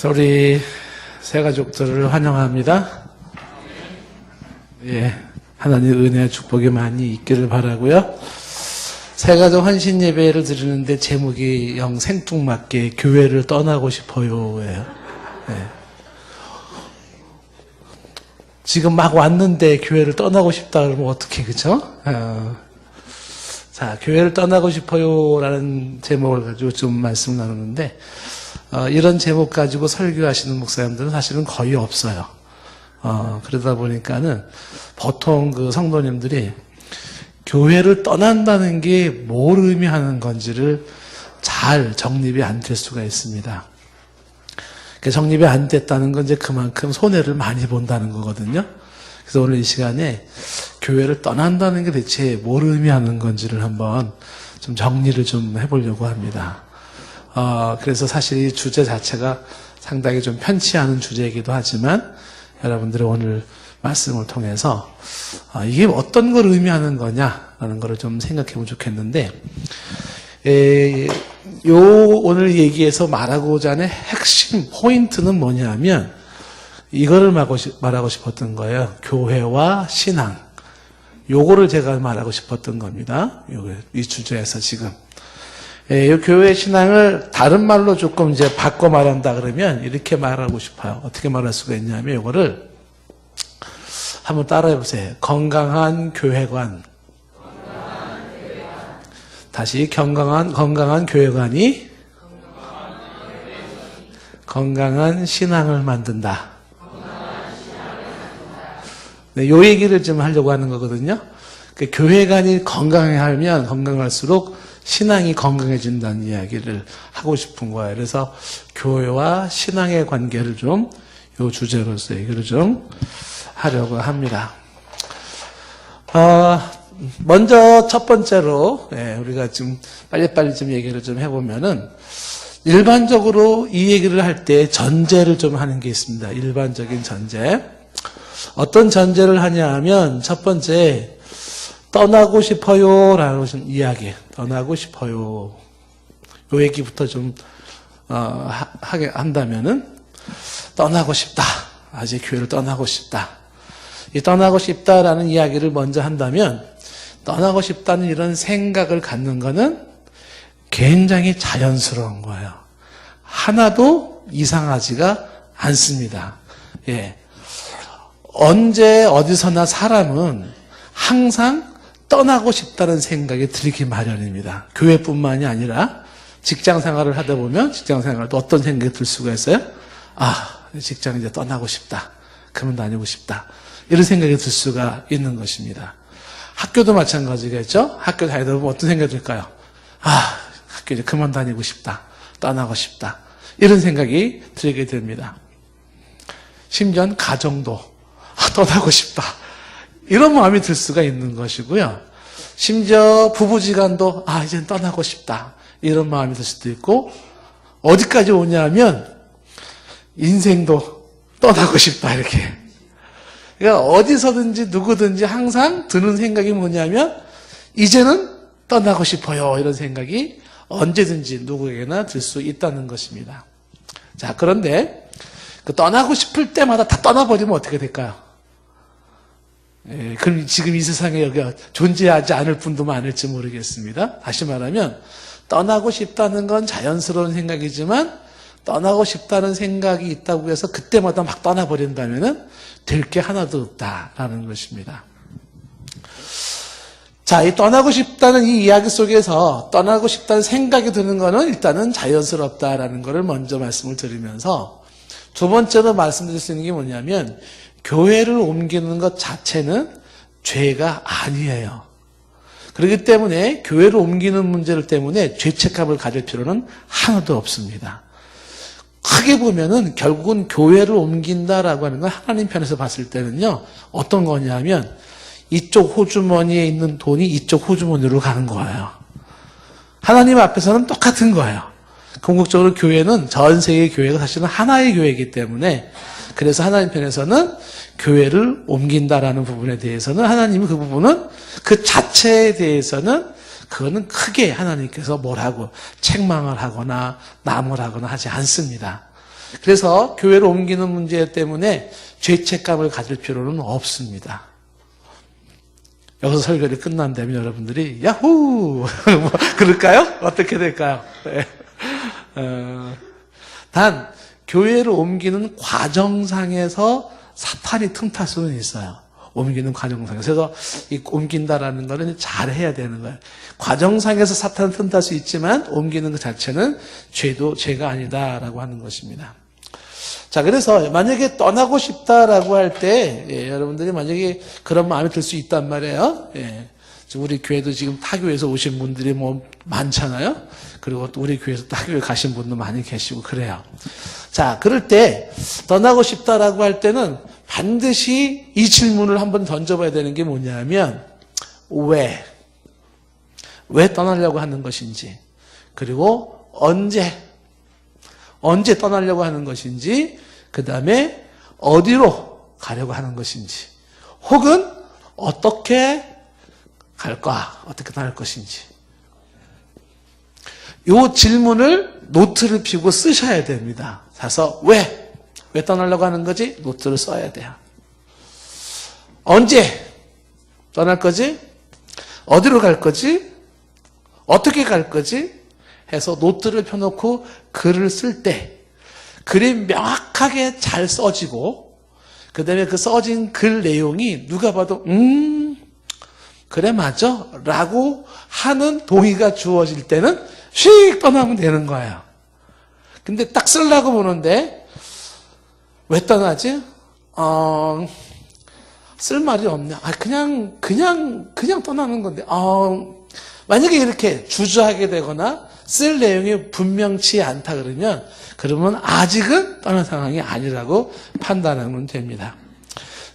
우리 새가족들을 환영합니다. 예, 하나님 은혜와 축복이 많이 있기를 바라고요. 새가족 환신 예배를 드리는데 제목이 영 생뚱맞게 교회를 떠나고 싶어요예요. 예. 지금 막 왔는데 교회를 떠나고 싶다 그러면 어떻게, 그죠? 자, 교회를 떠나고 싶어요라는 제목을 가지고 좀 말씀 나누는데, 이런 제목 가지고 설교하시는 목사님들은 사실은 거의 없어요. 그러다 보니까는 보통 그 성도님들이 교회를 떠난다는 게 뭘 의미하는 건지를 잘 정립이 안 될 수가 있습니다. 정립이 안 됐다는 건 이제 그만큼 손해를 많이 본다는 거거든요. 그래서 오늘 이 시간에 교회를 떠난다는 게 대체 뭘 의미하는 건지를 한번 좀 정리를 좀 해보려고 합니다. 그래서 사실 이 주제 자체가 상당히 좀 편치 않은 주제이기도 하지만 여러분들의 오늘 말씀을 통해서 이게 어떤 걸 의미하는 거냐라는 걸 좀 생각해 보면 좋겠는데, 오늘 얘기에서 말하고자 하는 핵심 포인트는 뭐냐면 이거를 말하고 싶었던 거예요. 교회와 신앙. 요거를 제가 말하고 싶었던 겁니다. 이 주제에서 지금. 이 교회 신앙을 다른 말로 조금 이제 바꿔 말한다 그러면 이렇게 말하고 싶어요. 어떻게 말할 수가 있냐면 요거를 한번 따라해 보세요. 건강한 교회관. 다시 건강한 교회관이 건강한 신앙을 만든다. 네, 요 얘기를 좀 하려고 하는 거거든요. 교회관이 건강하면 건강할수록 신앙이 건강해진다는 이야기를 하고 싶은 거예요. 그래서 교회와 신앙의 관계를 좀 요 주제로서 얘기를 좀 하려고 합니다. 먼저 첫 번째로 우리가 좀 빨리빨리 좀 얘기를 좀 해보면은 일반적으로 이 얘기를 할 때 전제를 좀 하는 게 있습니다. 일반적인 전제. 어떤 전제를 하냐 하면 첫 번째 떠나고 싶어요 라는 이야기. 떠나고 싶어요. 요 얘기부터 좀 하게 한다면은 떠나고 싶다. 아직 교회를 떠나고 싶다. 이 떠나고 싶다라는 이야기를 먼저 한다면 떠나고 싶다는 이런 생각을 갖는 거는 굉장히 자연스러운 거예요. 하나도 이상하지가 않습니다. 예. 언제 어디서나 사람은 항상 떠나고 싶다는 생각이 들기 마련입니다. 교회뿐만이 아니라 직장 생활을 하다 보면 직장 생활도 어떤 생각이 들 수가 있어요? 직장 이제 떠나고 싶다. 그만 다니고 싶다. 이런 생각이 들 수가 있는 것입니다. 학교도 마찬가지겠죠? 학교 다니다 보면 어떤 생각이 들까요? 학교 이제 그만 다니고 싶다. 떠나고 싶다. 이런 생각이 들게 됩니다. 심지어 가정도 떠나고 싶다. 이런 마음이 들 수가 있는 것이고요. 심지어 부부지간도 이젠 떠나고 싶다. 이런 마음이 들 수도 있고, 어디까지 오냐면 인생도 떠나고 싶다. 이렇게. 그러니까 어디서든지 누구든지 항상 드는 생각이 뭐냐면 이제는 떠나고 싶어요. 이런 생각이 언제든지 누구에게나 들 수 있다는 것입니다. 자, 그런데 그 떠나고 싶을 때마다 다 떠나버리면 어떻게 될까요? 그럼 지금 이 세상에 여기 존재하지 않을 분도 많을지 모르겠습니다. 다시 말하면 떠나고 싶다는 건 자연스러운 생각이지만 떠나고 싶다는 생각이 있다고 해서 그때마다 막 떠나버린다면은 될 게 하나도 없다라는 것입니다. 자, 이 떠나고 싶다는 이 이야기 속에서 떠나고 싶다는 생각이 드는 거는 일단은 자연스럽다라는 것을 먼저 말씀을 드리면서 두 번째로 말씀드릴 수 있는 게 뭐냐면 교회를 옮기는 것 자체는 죄가 아니에요. 그렇기 때문에 교회를 옮기는 문제를 때문에 죄책감을 가질 필요는 하나도 없습니다. 크게 보면은 결국은 교회를 옮긴다라고 하는 건 하나님 편에서 봤을 때는요, 어떤 거냐면 이쪽 호주머니에 있는 돈이 이쪽 호주머니로 가는 거예요. 하나님 앞에서는 똑같은 거예요. 궁극적으로 교회는 전 세계 교회가 사실은 하나의 교회이기 때문에 그래서 하나님 편에서는 교회를 옮긴다라는 부분에 대해서는 하나님이 그 부분은 그 자체에 대해서는 그거는 크게 하나님께서 뭘 하고 책망을 하거나 남을 하거나 하지 않습니다. 그래서 교회로 옮기는 문제 때문에 죄책감을 가질 필요는 없습니다. 여기서 설교를 끝난다면 여러분들이 야호! 뭐 그럴까요? 어떻게 될까요? 네. 단 교회로 옮기는 과정상에서 사탄이 틈탈 수는 있어요. 옮기는 과정상에서. 그래서 이 옮긴다라는 거는 잘해야 되는 거예요. 과정상에서 사탄은 틈탈 수 있지만 옮기는 것 자체는 죄가 아니다라고 하는 것입니다. 자, 그래서 만약에 떠나고 싶다라고 할 때, 여러분들이 만약에 그런 마음이 들 수 있단 말이에요. 우리 교회도 지금 타교에서 오신 분들이 뭐 많잖아요. 그리고 또 우리 교회에서 타교에 가신 분도 많이 계시고 그래요. 자, 그럴 때 떠나고 싶다라고 할 때는 반드시 이 질문을 한번 던져봐야 되는 게 뭐냐면 왜 떠나려고 하는 것인지, 그리고 언제 떠나려고 하는 것인지, 그 다음에 어디로 가려고 하는 것인지, 혹은 어떻게 갈까, 어떻게 떠날 것인지. 이 질문을 노트를 펴고 쓰셔야 됩니다. 그래서 왜 떠나려고 하는 거지? 노트를 써야 돼요. 언제 떠날 거지? 어디로 갈 거지? 어떻게 갈 거지? 해서 노트를 펴놓고 글을 쓸 때 글이 명확하게 잘 써지고, 그 다음에 그 써진 글 내용이 누가 봐도 그래 맞아 라고 하는 동의가 주어질 때는 휙 떠나면 되는 거예요. 근데 딱 쓰려고 보는데 왜 떠나지? 쓸 말이 없냐? 그냥 떠나는 건데. 만약에 이렇게 주저하게 되거나 쓸 내용이 분명치 않다 그러면 아직은 떠난 상황이 아니라고 판단하면 됩니다.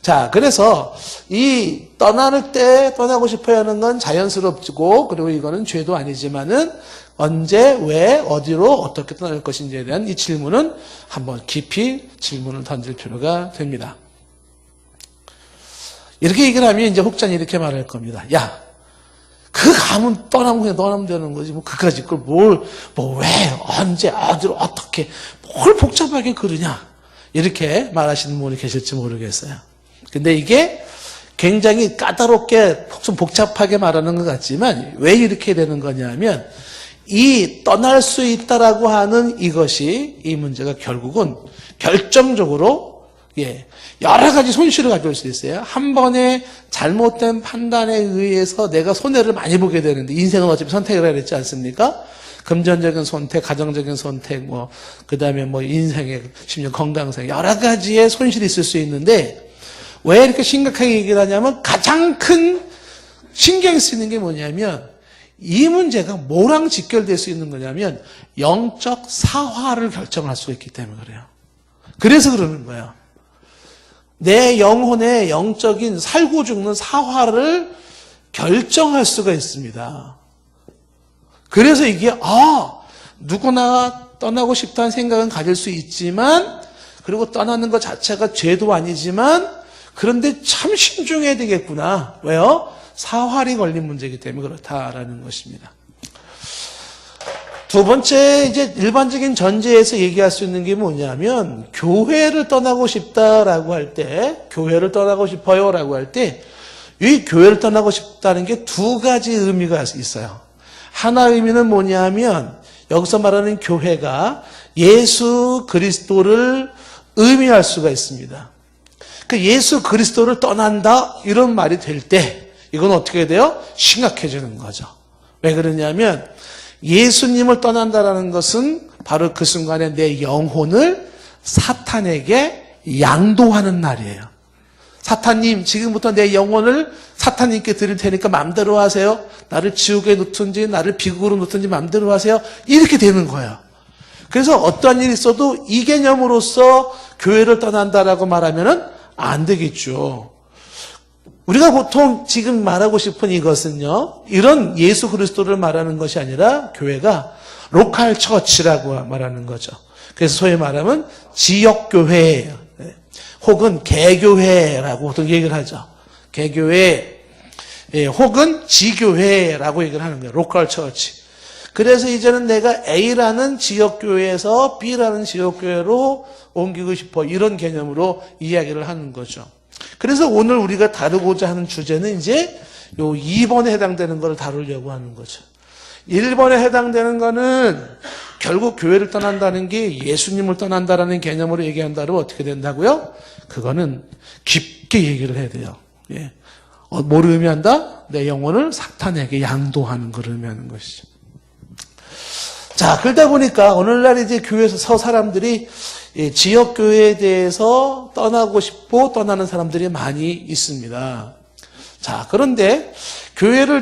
자, 그래서 이 떠날 때 떠나고 싶어야 하는 건 자연스럽고, 그리고 이거는 죄도 아니지만은 언제, 왜, 어디로, 어떻게 떠날 것인지에 대한 이 질문은 한번 깊이 질문을 던질 필요가 됩니다. 이렇게 얘기를 하면 이제 혹자는 이렇게 말할 겁니다. 야, 그 가면 떠나면 그냥 떠나면 되는 거지. 뭐 그까짓 걸 왜, 언제, 어디로, 어떻게, 뭘 복잡하게 그러냐. 이렇게 말하시는 분이 계실지 모르겠어요. 근데 이게 굉장히 까다롭게 좀 복잡하게 말하는 것 같지만 왜 이렇게 되는 거냐면 이 떠날 수 있다라고 하는 이것이, 이 문제가 결국은 결정적으로 여러 가지 손실을 가져올 수 있어요. 한 번의 잘못된 판단에 의해서 내가 손해를 많이 보게 되는데, 인생은 어차피 선택을 해야 되지 않습니까? 금전적인 선택, 가정적인 선택, 그 다음에 인생의, 심지어 건강상 여러 가지의 손실이 있을 수 있는데, 왜 이렇게 심각하게 얘기를 하냐면 가장 큰 신경이 쓰이는 게 뭐냐면 이 문제가 뭐랑 직결될 수 있는 거냐면 영적 사화를 결정할 수가 있기 때문에 그래요. 그래서 그러는 거예요. 내 영혼의 영적인 살고 죽는 사화를 결정할 수가 있습니다. 그래서 이게 누구나 떠나고 싶다는 생각은 가질 수 있지만, 그리고 떠나는 것 자체가 죄도 아니지만, 그런데 참 신중해야 되겠구나. 왜요? 사활이 걸린 문제이기 때문에 그렇다라는 것입니다. 두 번째, 이제 일반적인 전제에서 얘기할 수 있는 게 뭐냐면, 교회를 떠나고 싶다라고 할 때, 교회를 떠나고 싶어요라고 할 때, 이 교회를 떠나고 싶다는 게 두 가지 의미가 있어요. 하나 의미는 뭐냐면, 여기서 말하는 교회가 예수 그리스도를 의미할 수가 있습니다. 그 예수 그리스도를 떠난다 이런 말이 될 때 이건 어떻게 돼요? 심각해지는 거죠. 왜 그러냐면 예수님을 떠난다라는 것은 바로 그 순간에 내 영혼을 사탄에게 양도하는 날이에요. 사탄님, 지금부터 내 영혼을 사탄님께 드릴 테니까 마음대로 하세요. 나를 지옥에 놓든지 나를 비극으로 놓든지 마음대로 하세요. 이렇게 되는 거예요. 그래서 어떠한 일이 있어도 이 개념으로서 교회를 떠난다라고 말하면은 안 되겠죠. 우리가 보통 지금 말하고 싶은 이것은요, 이런 예수 그리스도를 말하는 것이 아니라 교회가 로컬 처치라고 말하는 거죠. 그래서 소위 말하면 지역교회 혹은 개교회라고 보통 얘기를 하죠. 개교회 혹은 지교회라고 얘기를 하는 거예요. 로컬 처치. 그래서 이제는 내가 A라는 지역교회에서 B라는 지역교회로 옮기고 싶어. 이런 개념으로 이야기를 하는 거죠. 그래서 오늘 우리가 다루고자 하는 주제는 이제 요 2번에 해당되는 걸 다루려고 하는 거죠. 1번에 해당되는 거는 결국 교회를 떠난다는 게 예수님을 떠난다라는 개념으로 얘기한다면 어떻게 된다고요? 그거는 깊게 얘기를 해야 돼요. 예. 뭘 의미한다? 내 영혼을 사탄에게 양도하는 걸 의미하는 것이죠. 자, 그러다 보니까 오늘날 이제 교회에서 사람들이 지역교회에 대해서 떠나고 싶고 떠나는 사람들이 많이 있습니다. 자, 그런데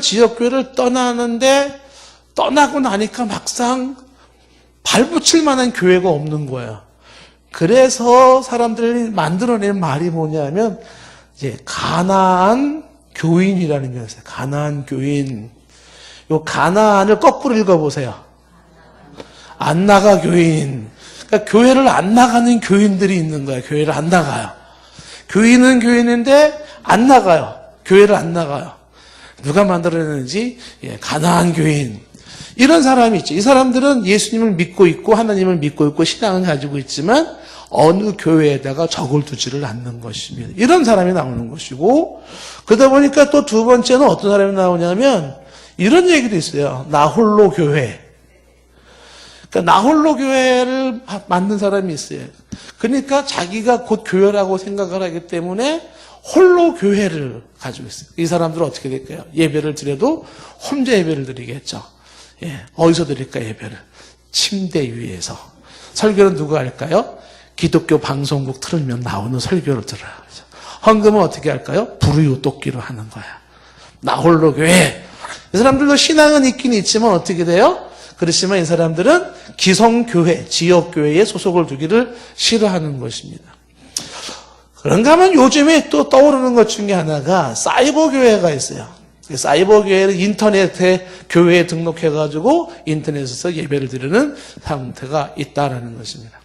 지역교회를 떠나는데 떠나고 나니까 막상 발붙일 만한 교회가 없는 거예요. 그래서 사람들이 만들어낸 말이 뭐냐면 이제 가나안 교인이라는 게 있어요. 가나안 교인. 요 가나안을 거꾸로 읽어보세요. 안 나가 교인. 그러니까 교회를 안 나가는 교인들이 있는 거예요. 교회를 안 나가요. 교인은 교인인데 안 나가요. 교회를 안 나가요. 누가 만들어냈는지 가나안 교인. 이런 사람이 있죠. 이 사람들은 예수님을 믿고 있고 하나님을 믿고 있고 신앙을 가지고 있지만 어느 교회에다가 적을 두지를 않는 것입니다. 이런 사람이 나오는 것이고, 그러다 보니까 또 두 번째는 어떤 사람이 나오냐면 이런 얘기도 있어요. 나 홀로 교회. 그러니까 나 홀로 교회를 만든 사람이 있어요. 그러니까 자기가 곧 교회라고 생각을 하기 때문에 홀로 교회를 가지고 있어요. 이 사람들은 어떻게 될까요? 예배를 드려도 혼자 예배를 드리겠죠. 예, 어디서 드릴까 예배를? 침대 위에서. 설교는 누가 할까요? 기독교 방송국 틀으면 나오는 설교를 들어요. 헌금은 어떻게 할까요? 불우유독기로 하는 거야. 나 홀로 교회. 이 사람들도 신앙은 있긴 있지만 어떻게 돼요? 그렇지만 이 사람들은 기성교회, 지역교회에 소속을 두기를 싫어하는 것입니다. 그런가 하면 요즘에 또 떠오르는 것 중에 하나가 사이버 교회가 있어요. 사이버 교회는 인터넷에 교회에 등록해가지고 인터넷에서 예배를 드리는 상태가 있다라는 것입니다.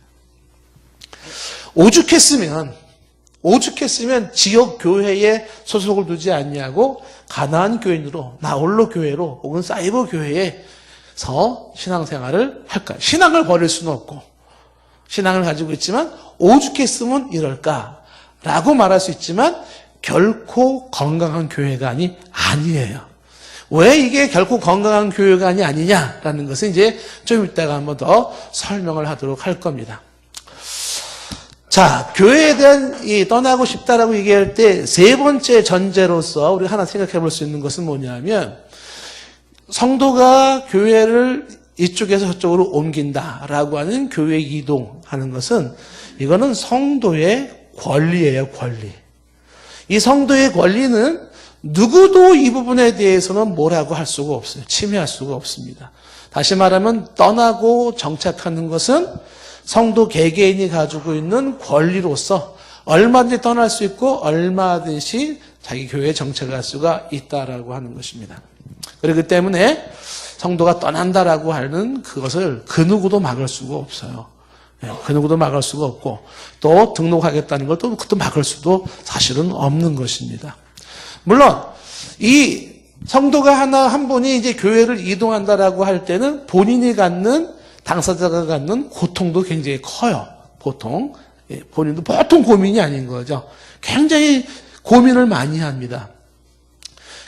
오죽했으면 지역 교회에 소속을 두지 않냐고 가나안 교인으로 나 홀로 교회로 혹은 사이버 교회에서 신앙생활을 할까요? 신앙을 버릴 수는 없고 신앙을 가지고 있지만 오죽했으면 이럴까라고 말할 수 있지만 결코 건강한 교회관이 아니에요. 왜 이게 결코 건강한 교회관이 아니냐라는 것은 이제 좀 이따가 한번 더 설명을 하도록 할 겁니다. 자, 교회에 대한 떠나고 싶다라고 얘기할 때 세 번째 전제로서 우리 하나 생각해 볼 수 있는 것은 뭐냐면 성도가 교회를 이쪽에서 저쪽으로 옮긴다라고 하는 교회 이동하는 것은 이거는 성도의 권리예요, 권리. 이 성도의 권리는 누구도 이 부분에 대해서는 뭐라고 할 수가 없어요. 침해할 수가 없습니다. 다시 말하면 떠나고 정착하는 것은 성도 개개인이 가지고 있는 권리로서 얼마든지 떠날 수 있고 얼마든지 자기 교회에 정착할 수가 있다라고 하는 것입니다. 그렇기 때문에 성도가 떠난다라고 하는 그것을 그 누구도 막을 수가 없어요. 그 누구도 막을 수가 없고 또 등록하겠다는 걸 또 막을 수도 사실은 없는 것입니다. 물론 이 성도가 한 분이 이제 교회를 이동한다라고 할 때는 본인이 갖는 당사자가 갖는 고통도 굉장히 커요. 보통 본인도 보통 고민이 아닌 거죠. 굉장히 고민을 많이 합니다.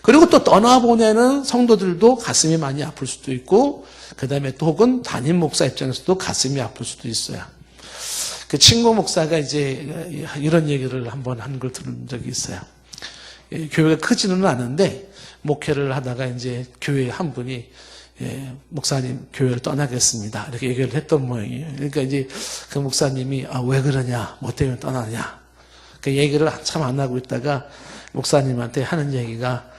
그리고 또 떠나보내는 성도들도 가슴이 많이 아플 수도 있고 그 다음에 또 혹은 담임 목사 입장에서도 가슴이 아플 수도 있어요. 그 친구 목사가 이제 이런 얘기를 한번 한 걸 들은 적이 있어요. 교회가 크지는 않은데 목회를 하다가 이제 교회 한 분이 목사님 교회를 떠나겠습니다. 이렇게 얘기를 했던 모양이에요. 그러니까 이제 그 목사님이 왜 그러냐, 뭐 때문에 떠나냐. 그 얘기를 한참 안 하고 있다가 목사님한테 하는 얘기가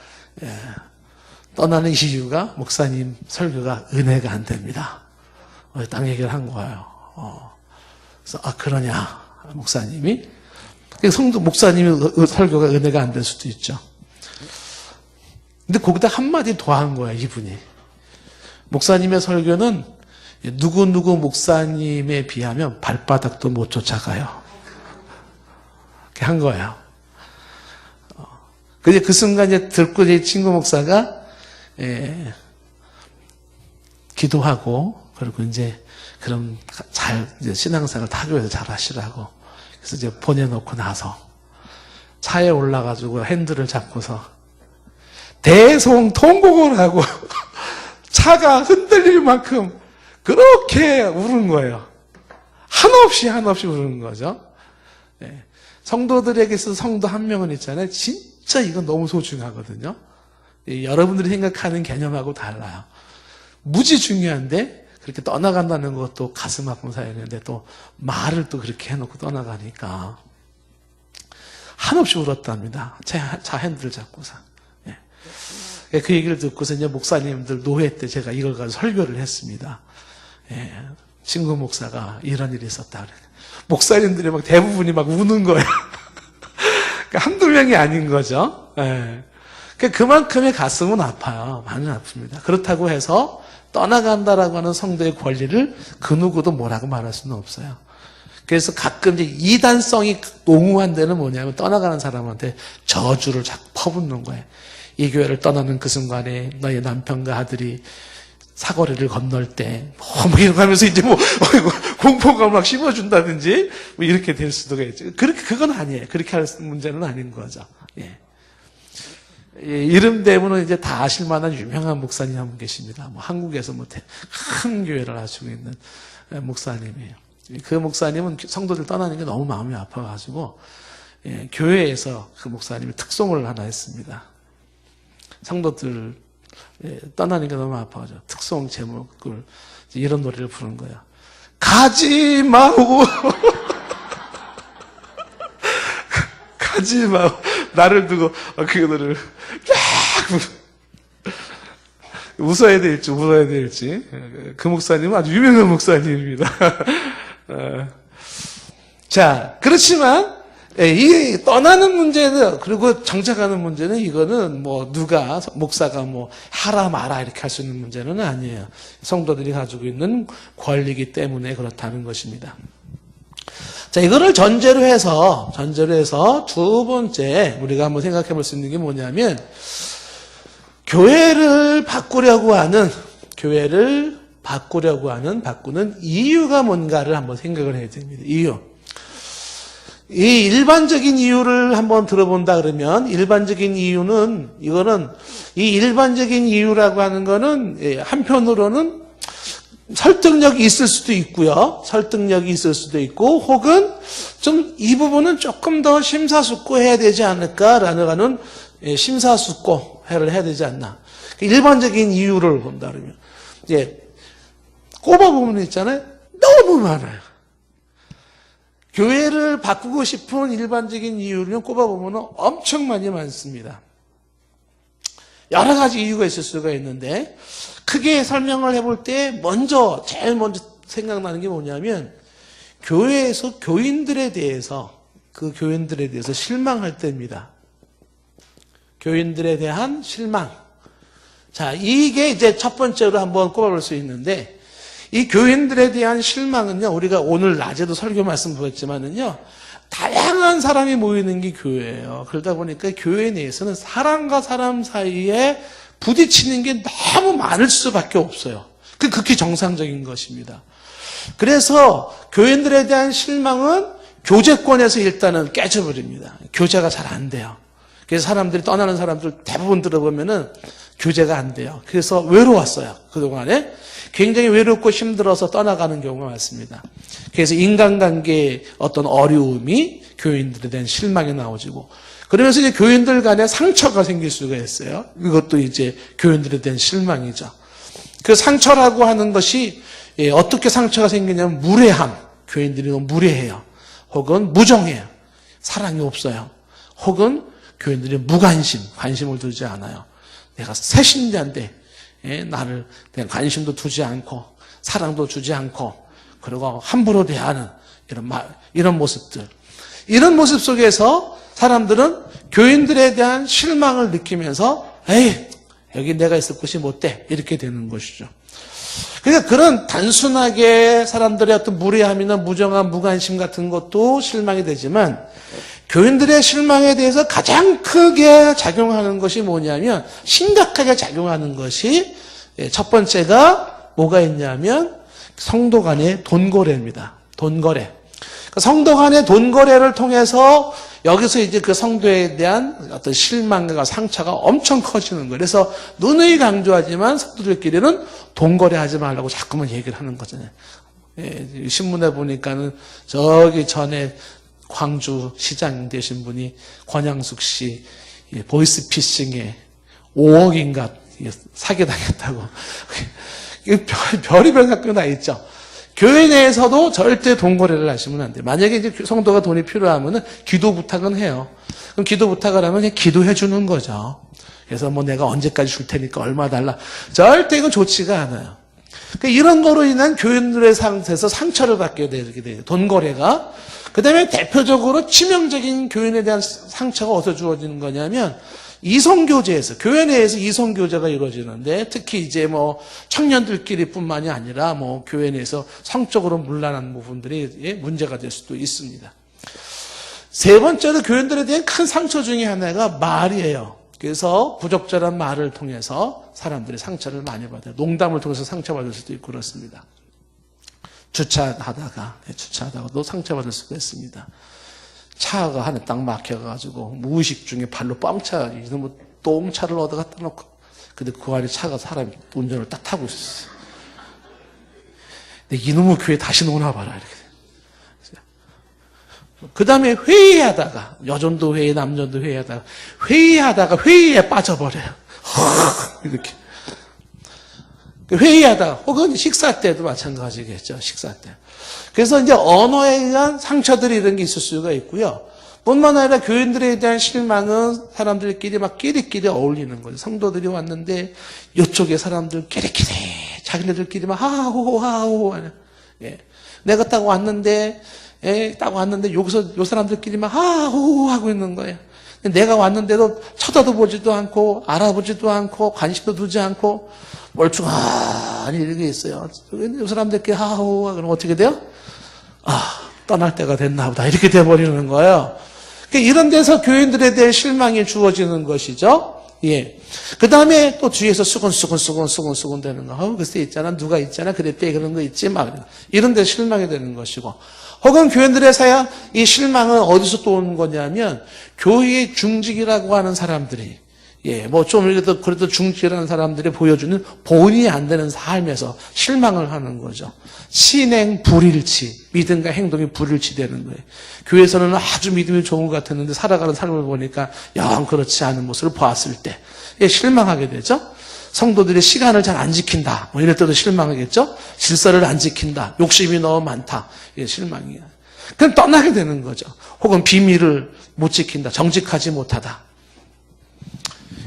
떠나는 이유가 목사님 설교가 은혜가 안 됩니다. 딱 얘기를 한 거예요. 그래서 그러냐 목사님이. 성도 목사님의 설교가 은혜가 안 될 수도 있죠. 근데 거기다 한마디 더 한 거야 이분이. 목사님의 설교는 누구 목사님에 비하면 발바닥도 못 쫓아가요. 이렇게 한 거예요. 그 순간 이제 듣고 제 친구 목사가 기도하고, 그리고 이제 그럼 이제 신앙생활 타교에서 잘 하시라고. 그래서 이제 보내놓고 나서 차에 올라가지고 핸들을 잡고서 대성통곡을 하고 차가 흔들릴 만큼 그렇게 우는 거예요. 한없이 우는 거죠. 네. 성도들에게 있어서 성도 한 명은 있잖아요. 진짜 이건 너무 소중하거든요. 여러분들이 생각하는 개념하고 달라요. 무지 중요한데 그렇게 떠나간다는 것도 가슴 아픈 사연인데 또 말을 또 그렇게 해놓고 떠나가니까 한없이 울었답니다. 차 핸들 잡고서. 예. 그 얘기를 듣고서 이제 목사님들 노회 때 제가 이걸 가지고 설교를 했습니다. 예. 친구 목사가 이런 일이 있었다 그래. 목사님들이 막 대부분이 막 우는 거예요. 한두 명이 아닌 거죠. 예. 그만큼의 가슴은 아파요. 많이 아픕니다. 그렇다고 해서 떠나간다라고 하는 성도의 권리를 그 누구도 뭐라고 말할 수는 없어요. 그래서 가끔 이제 이단성이 농후한 데는 뭐냐면 떠나가는 사람한테 저주를 자꾸 퍼붓는 거예요. 이 교회를 떠나는 그 순간에 너의 남편과 아들이 사거리를 건널 때, 뭐, 이렇게 하면서 이제 공포감 막 심어준다든지, 뭐, 이렇게 될 수도 있죠. 그건 아니에요. 그렇게 할 문제는 아닌 거죠. 예. 이름 대문은 이제 다 아실 만한 유명한 목사님 한 분 계십니다. 뭐, 한국에서 큰 교회를 하시고 있는 목사님이에요. 그 목사님은 성도들 떠나는 게 너무 마음이 아파가지고, 예, 교회에서 그 목사님이 특송을 하나 했습니다. 성도들, 예, 떠나는 게 너무 아파가죠. 특송 제목을 이런 노래를 부른 거야. 가지 마오. 가지 마오. 나를 두고 그 노래를 웃어야 될지. 그 목사님은 아주 유명한 목사님입니다. 자, 그렇지만 이 떠나는 문제는, 그리고 정착하는 문제는, 이거는 뭐 누가 목사가 뭐 하라 마라 이렇게 할 수 있는 문제는 아니에요. 성도들이 가지고 있는 권리이기 때문에 그렇다는 것입니다. 자, 이거를 전제로 해서 두 번째 우리가 한번 생각해 볼 수 있는 게 뭐냐면, 교회를 바꾸는 이유가 뭔가를 한번 생각을 해야 됩니다. 이유. 이 일반적인 이유를 한번 들어본다 그러면, 일반적인 이유는, 이 일반적인 이유라고 하는 거는 한편으로는 설득력이 있을 수도 있고, 혹은 좀 이 부분은 조금 더 심사숙고해야 되지 않을까라는 심사숙고를 해야 되지 않나. 일반적인 이유를 본다 그러면, 꼽아보면 있잖아요. 너무 많아요. 교회를 바꾸고 싶은 일반적인 이유를 꼽아보면 엄청 많습니다. 여러 가지 이유가 있을 수가 있는데, 크게 설명을 해볼 때 제일 먼저 생각나는 게 뭐냐면, 교회에서 교인들에 대해서 실망할 때입니다. 교인들에 대한 실망. 자, 이게 이제 첫 번째로 한번 꼽아볼 수 있는데, 이 교인들에 대한 실망은요, 우리가 오늘 낮에도 설교 말씀 보였지만은요, 다양한 사람이 모이는 게 교회예요. 그러다 보니까 교회 내에서는 사람과 사람 사이에 부딪히는 게 너무 많을 수밖에 없어요. 그 극히 정상적인 것입니다. 그래서 교인들에 대한 실망은 교제권에서 일단은 깨져버립니다. 교제가 잘 안 돼요. 그래서 사람들이 떠나는 사람들 대부분 들어보면은 교제가 안 돼요. 그래서 외로웠어요. 그동안에. 굉장히 외롭고 힘들어서 떠나가는 경우가 많습니다. 그래서 인간관계의 어떤 어려움이 교인들에 대한 실망이 나오지고, 그러면서 이제 교인들 간에 상처가 생길 수가 있어요. 이것도 이제 교인들에 대한 실망이죠. 그 상처라고 하는 것이 어떻게 상처가 생기냐면, 무례함. 교인들이 너무 무례해요. 혹은 무정해요. 사랑이 없어요. 혹은 교인들이 무관심, 관심을 두지 않아요. 내가 새 신자인데 나를 관심도 두지 않고 사랑도 주지 않고, 그리고 함부로 대하는 이런 모습들. 이런 모습 속에서 사람들은 교인들에 대한 실망을 느끼면서, 여기 내가 있을 곳이 못 돼. 이렇게 되는 것이죠. 그러니까 그런 단순하게 사람들의 어떤 무례함이나 무정함, 무관심 같은 것도 실망이 되지만, 교인들의 실망에 대해서 가장 크게 작용하는 것이 뭐냐면, 심각하게 작용하는 것이, 첫 번째가 뭐가 있냐면 성도 간의 돈거래입니다. 돈거래. 성도 간의 돈거래를 통해서 여기서 이제 그 성도에 대한 어떤 실망과 상처가 엄청 커지는 거예요. 그래서 누누이 강조하지만 성도들끼리는 돈거래하지 말라고 자꾸만 얘기를 하는 거잖아요. 예, 신문에 보니까는 저기 전에 광주 시장 되신 분이 권양숙 씨 보이스피싱에 5억인가 사기당했다고. 별의별 사건이 다 있죠. 교회 내에서도 절대 돈거래를 하시면 안 돼요. 만약에 이제 성도가 돈이 필요하면은 기도 부탁은 해요. 그럼 기도 부탁을 하면 그냥 기도해 주는 거죠. 그래서 뭐 내가 언제까지 줄 테니까 얼마 달라. 절대 이건 좋지가 않아요. 그러니까 이런 거로 인한 교인들의 상태에서 상처를 받게 되게 돼요. 돈거래가. 그 다음에 대표적으로 치명적인 교인에 대한 상처가 어디서 주어지는 거냐면 이성교제에서, 교회 내에서 이성교제가 이루어지는데 특히 이제 뭐 청년들끼리 뿐만이 아니라 뭐 교회 내에서 성적으로 문란한 부분들이 문제가 될 수도 있습니다. 세 번째로 교인들에 대한 큰 상처 중에 하나가 말이에요. 그래서 부적절한 말을 통해서 사람들이 상처를 많이 받아요. 농담을 통해서 상처받을 수도 있고 그렇습니다. 주차하다가도 상처받을 수가 있습니다. 차가 하나 딱 막혀가지고 무의식 중에 발로 뻥 차가지고 이놈의 똥차를 얻어 갖다 놓고 근데 그 안에 차가 사람이 운전을 딱 타고 있었어요. 근데 이놈의 교회 다시 놓아봐라 이렇게. 그 다음에 회의하다가 여전도 회의 남전도 회의하다가 회의에 빠져버려요. 이렇게. 회의하다 혹은 식사 때도 마찬가지겠죠. 식사 때. 그래서 이제 언어에 의한 상처들이 이런 게 있을 수가 있고요. 뿐만 아니라 교인들에 대한 실망은 사람들끼리 막 끼리끼리 어울리는 거죠. 성도들이 왔는데 이쪽에 사람들 끼리끼리 자기네들끼리 막 하하호호 하는. 예. 내가 딱 왔는데 여기서 요 사람들끼리 막 하하호호 하고 있는 거예요. 내가 왔는데도 쳐다도 보지도 않고 알아보지도 않고 관심도 두지 않고 멀쩡하니 이렇게 있어요. 이 사람들끼리 하하호호 그럼 어떻게 돼요? 떠날 때가 됐나 보다 이렇게 돼버리는 거예요. 그러니까 이런 데서 교인들에 대해 실망이 주어지는 것이죠. 예. 그 다음에 또 뒤에서 수근수근 되는 거. 글쎄 있잖아. 누가 있잖아. 그랬대. 그런 거 있지. 막. 이런 데 실망이 되는 것이고. 혹은 교인들의 사양, 이 실망은 어디서 또 오는 거냐면, 교회의 중직이라고 하는 사람들이, 예, 뭐 좀 그래도 중직이라는 사람들이 보여주는 본이 안 되는 삶에서 실망을 하는 거죠. 신행 불일치, 믿음과 행동이 불일치되는 거예요. 교회에서는 아주 믿음이 좋은 것 같았는데 살아가는 삶을 보니까 영 그렇지 않은 모습을 보았을 때 예, 실망하게 되죠. 성도들이 시간을 잘 안 지킨다. 뭐 이럴 때도 실망하겠죠. 질서를 안 지킨다. 욕심이 너무 많다. 이게 실망이야. 그럼 떠나게 되는 거죠. 혹은 비밀을 못 지킨다. 정직하지 못하다.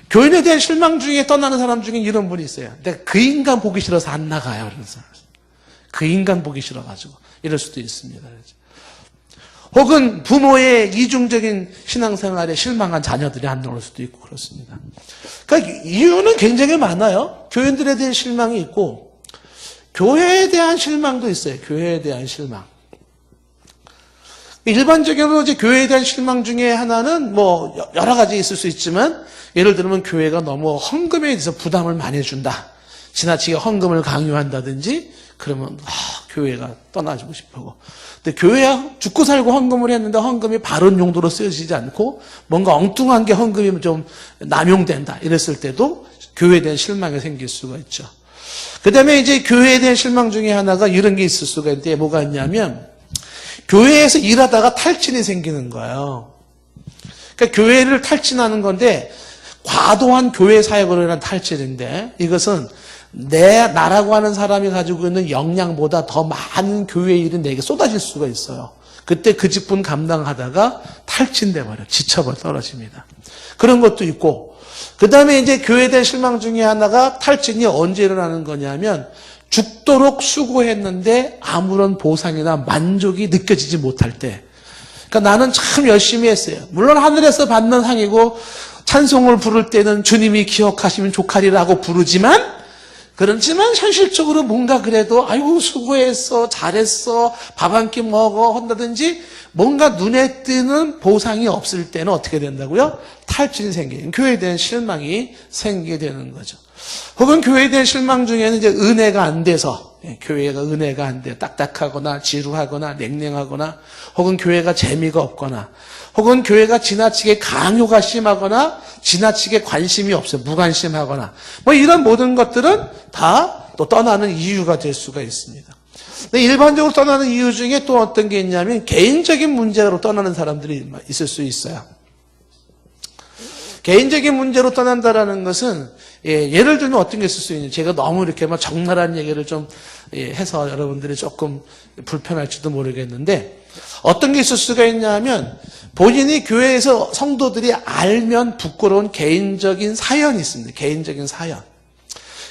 교인에 대한 실망 중에 떠나는 사람 중에 이런 분이 있어요. 근데 그 인간 보기 싫어서 안 나가요. 그래서 그 인간 보기 싫어가지고 이럴 수도 있습니다. 혹은 부모의 이중적인 신앙생활에 실망한 자녀들이 안 나올 수도 있고 그렇습니다. 그러니까 이유는 굉장히 많아요. 교인들에 대한 실망이 있고 교회에 대한 실망도 있어요. 교회에 대한 실망. 일반적으로 이제 교회에 대한 실망 중에 하나는 뭐 여러 가지 있을 수 있지만 예를 들면 교회가 너무 헌금에 대해서 부담을 많이 준다. 지나치게 헌금을 강요한다든지 그러면 교회가 떠나주고 싶고. 근데 교회야 죽고 살고 헌금을 했는데 헌금이 바른 용도로 쓰여지지 않고 뭔가 엉뚱한 게 헌금이 좀 남용된다. 이랬을 때도 교회에 대한 실망이 생길 수가 있죠. 그 다음에 이제 교회에 대한 실망 중에 하나가 이런 게 있을 수가 있는데 뭐가 있냐면 교회에서 일하다가 탈진이 생기는 거예요. 그러니까 교회를 탈진하는 건데 과도한 교회 사역으로 인한 탈진인데 이것은 나라고 하는 사람이 가지고 있는 역량보다 더 많은 교회 일이 내게 쏟아질 수가 있어요. 그때 그 직분 감당하다가 탈진돼 버려, 지쳐버려 떨어집니다. 그런 것도 있고, 그 다음에 이제 교회에 대한 실망 중에 하나가 탈진이 언제 일어나는 거냐면 죽도록 수고했는데 아무런 보상이나 만족이 느껴지지 못할 때. 그러니까 나는 참 열심히 했어요. 물론 하늘에서 받는 상이고 찬송을 부를 때는 주님이 기억하시면 조카리라고 부르지만 그렇지만 현실적으로 뭔가 그래도 아이고 수고했어 잘했어 밥 한 끼 먹어 한다든지 뭔가 눈에 띄는 보상이 없을 때는 어떻게 된다고요? 탈진이 생기는, 교회에 대한 실망이 생기게 되는 거죠. 혹은 교회에 대한 실망 중에는 이제 은혜가 안 돼서, 교회가 은혜가 안 돼, 딱딱하거나 지루하거나 냉랭하거나, 혹은 교회가 재미가 없거나, 혹은 교회가 지나치게 강요가 심하거나 지나치게 관심이 없어요. 무관심하거나 뭐 이런 모든 것들은 다 또 떠나는 이유가 될 수가 있습니다. 근데 일반적으로 떠나는 이유 중에 또 어떤 게 있냐면 개인적인 문제로 떠나는 사람들이 있을 수 있어요. 개인적인 문제로 떠난다라는 것은 예를 들면 어떤 게 있을 수 있냐. 제가 너무 이렇게 막 적나라한 얘기를 좀 해서 여러분들이 조금 불편할지도 모르겠는데 어떤 게 있을 수가 있냐면 본인이 교회에서 성도들이 알면 부끄러운 개인적인 사연이 있습니다. 개인적인 사연.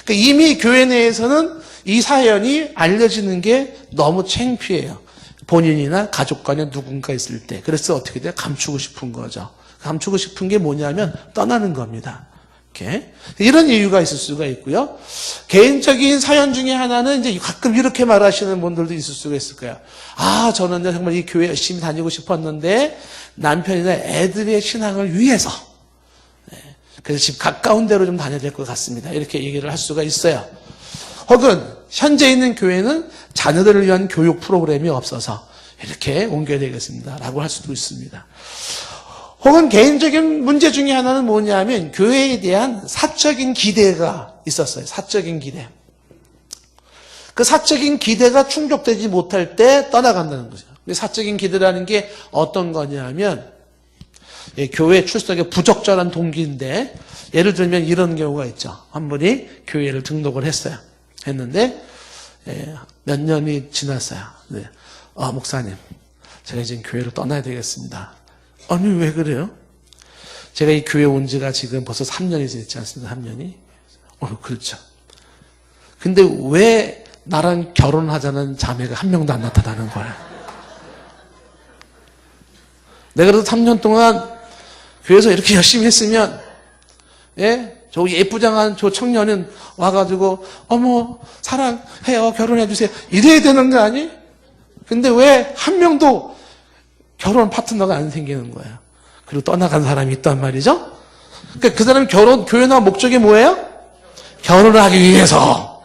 그러니까 이미 교회 내에서는 이 사연이 알려지는 게 너무 창피해요. 본인이나 가족 간에 누군가 있을 때. 그래서 어떻게 돼요? 감추고 싶은 거죠. 감추고 싶은 게 뭐냐면 떠나는 겁니다. 이렇게. 이런 이유가 있을 수가 있고요. 개인적인 사연 중에 하나는 이제 가끔 이렇게 말하시는 분들도 있을 수가 있을 거예요. 아, 저는 정말 이 교회 열심히 다니고 싶었는데 남편이나 애들의 신앙을 위해서 그래서 집 가까운 데로 좀 다녀야 될 것 같습니다. 이렇게 얘기를 할 수가 있어요. 혹은 현재 있는 교회는 자녀들을 위한 교육 프로그램이 없어서 이렇게 옮겨야 되겠습니다. 라고 할 수도 있습니다. 혹은 개인적인 문제 중에 하나는 뭐냐면 교회에 대한 사적인 기대가 있었어요. 사적인 기대. 그 사적인 기대가 충족되지 못할 때 떠나간다는 거죠. 사적인 기대라는 게 어떤 거냐면 교회 출석에 부적절한 동기인데 예를 들면 이런 경우가 있죠. 한 분이 교회를 등록을 했는데 몇 년이 지났어요. 네. 목사님, 제가 이제 교회를 떠나야 되겠습니다. 아니 왜 그래요? 제가 이 교회 온 지가 지금 벌써 3년이 됐지 않습니까? 3년이? 그렇죠. 근데 왜 나랑 결혼하자는 자매가 한 명도 안 나타나는 거야? 내가 그래도 3년 동안 교회에서 이렇게 열심히 했으면 저 예쁘장한 저 청년은 와가지고 어머 사랑해요 결혼해주세요 이래야 되는 거 아니? 근데 왜 한 명도 결혼 파트너가 안 생기는 거예요. 그리고 떠나간 사람이 있단 말이죠. 그러니까 그 사람이 교회 나온 목적이 뭐예요? 결혼을 하기 위해서.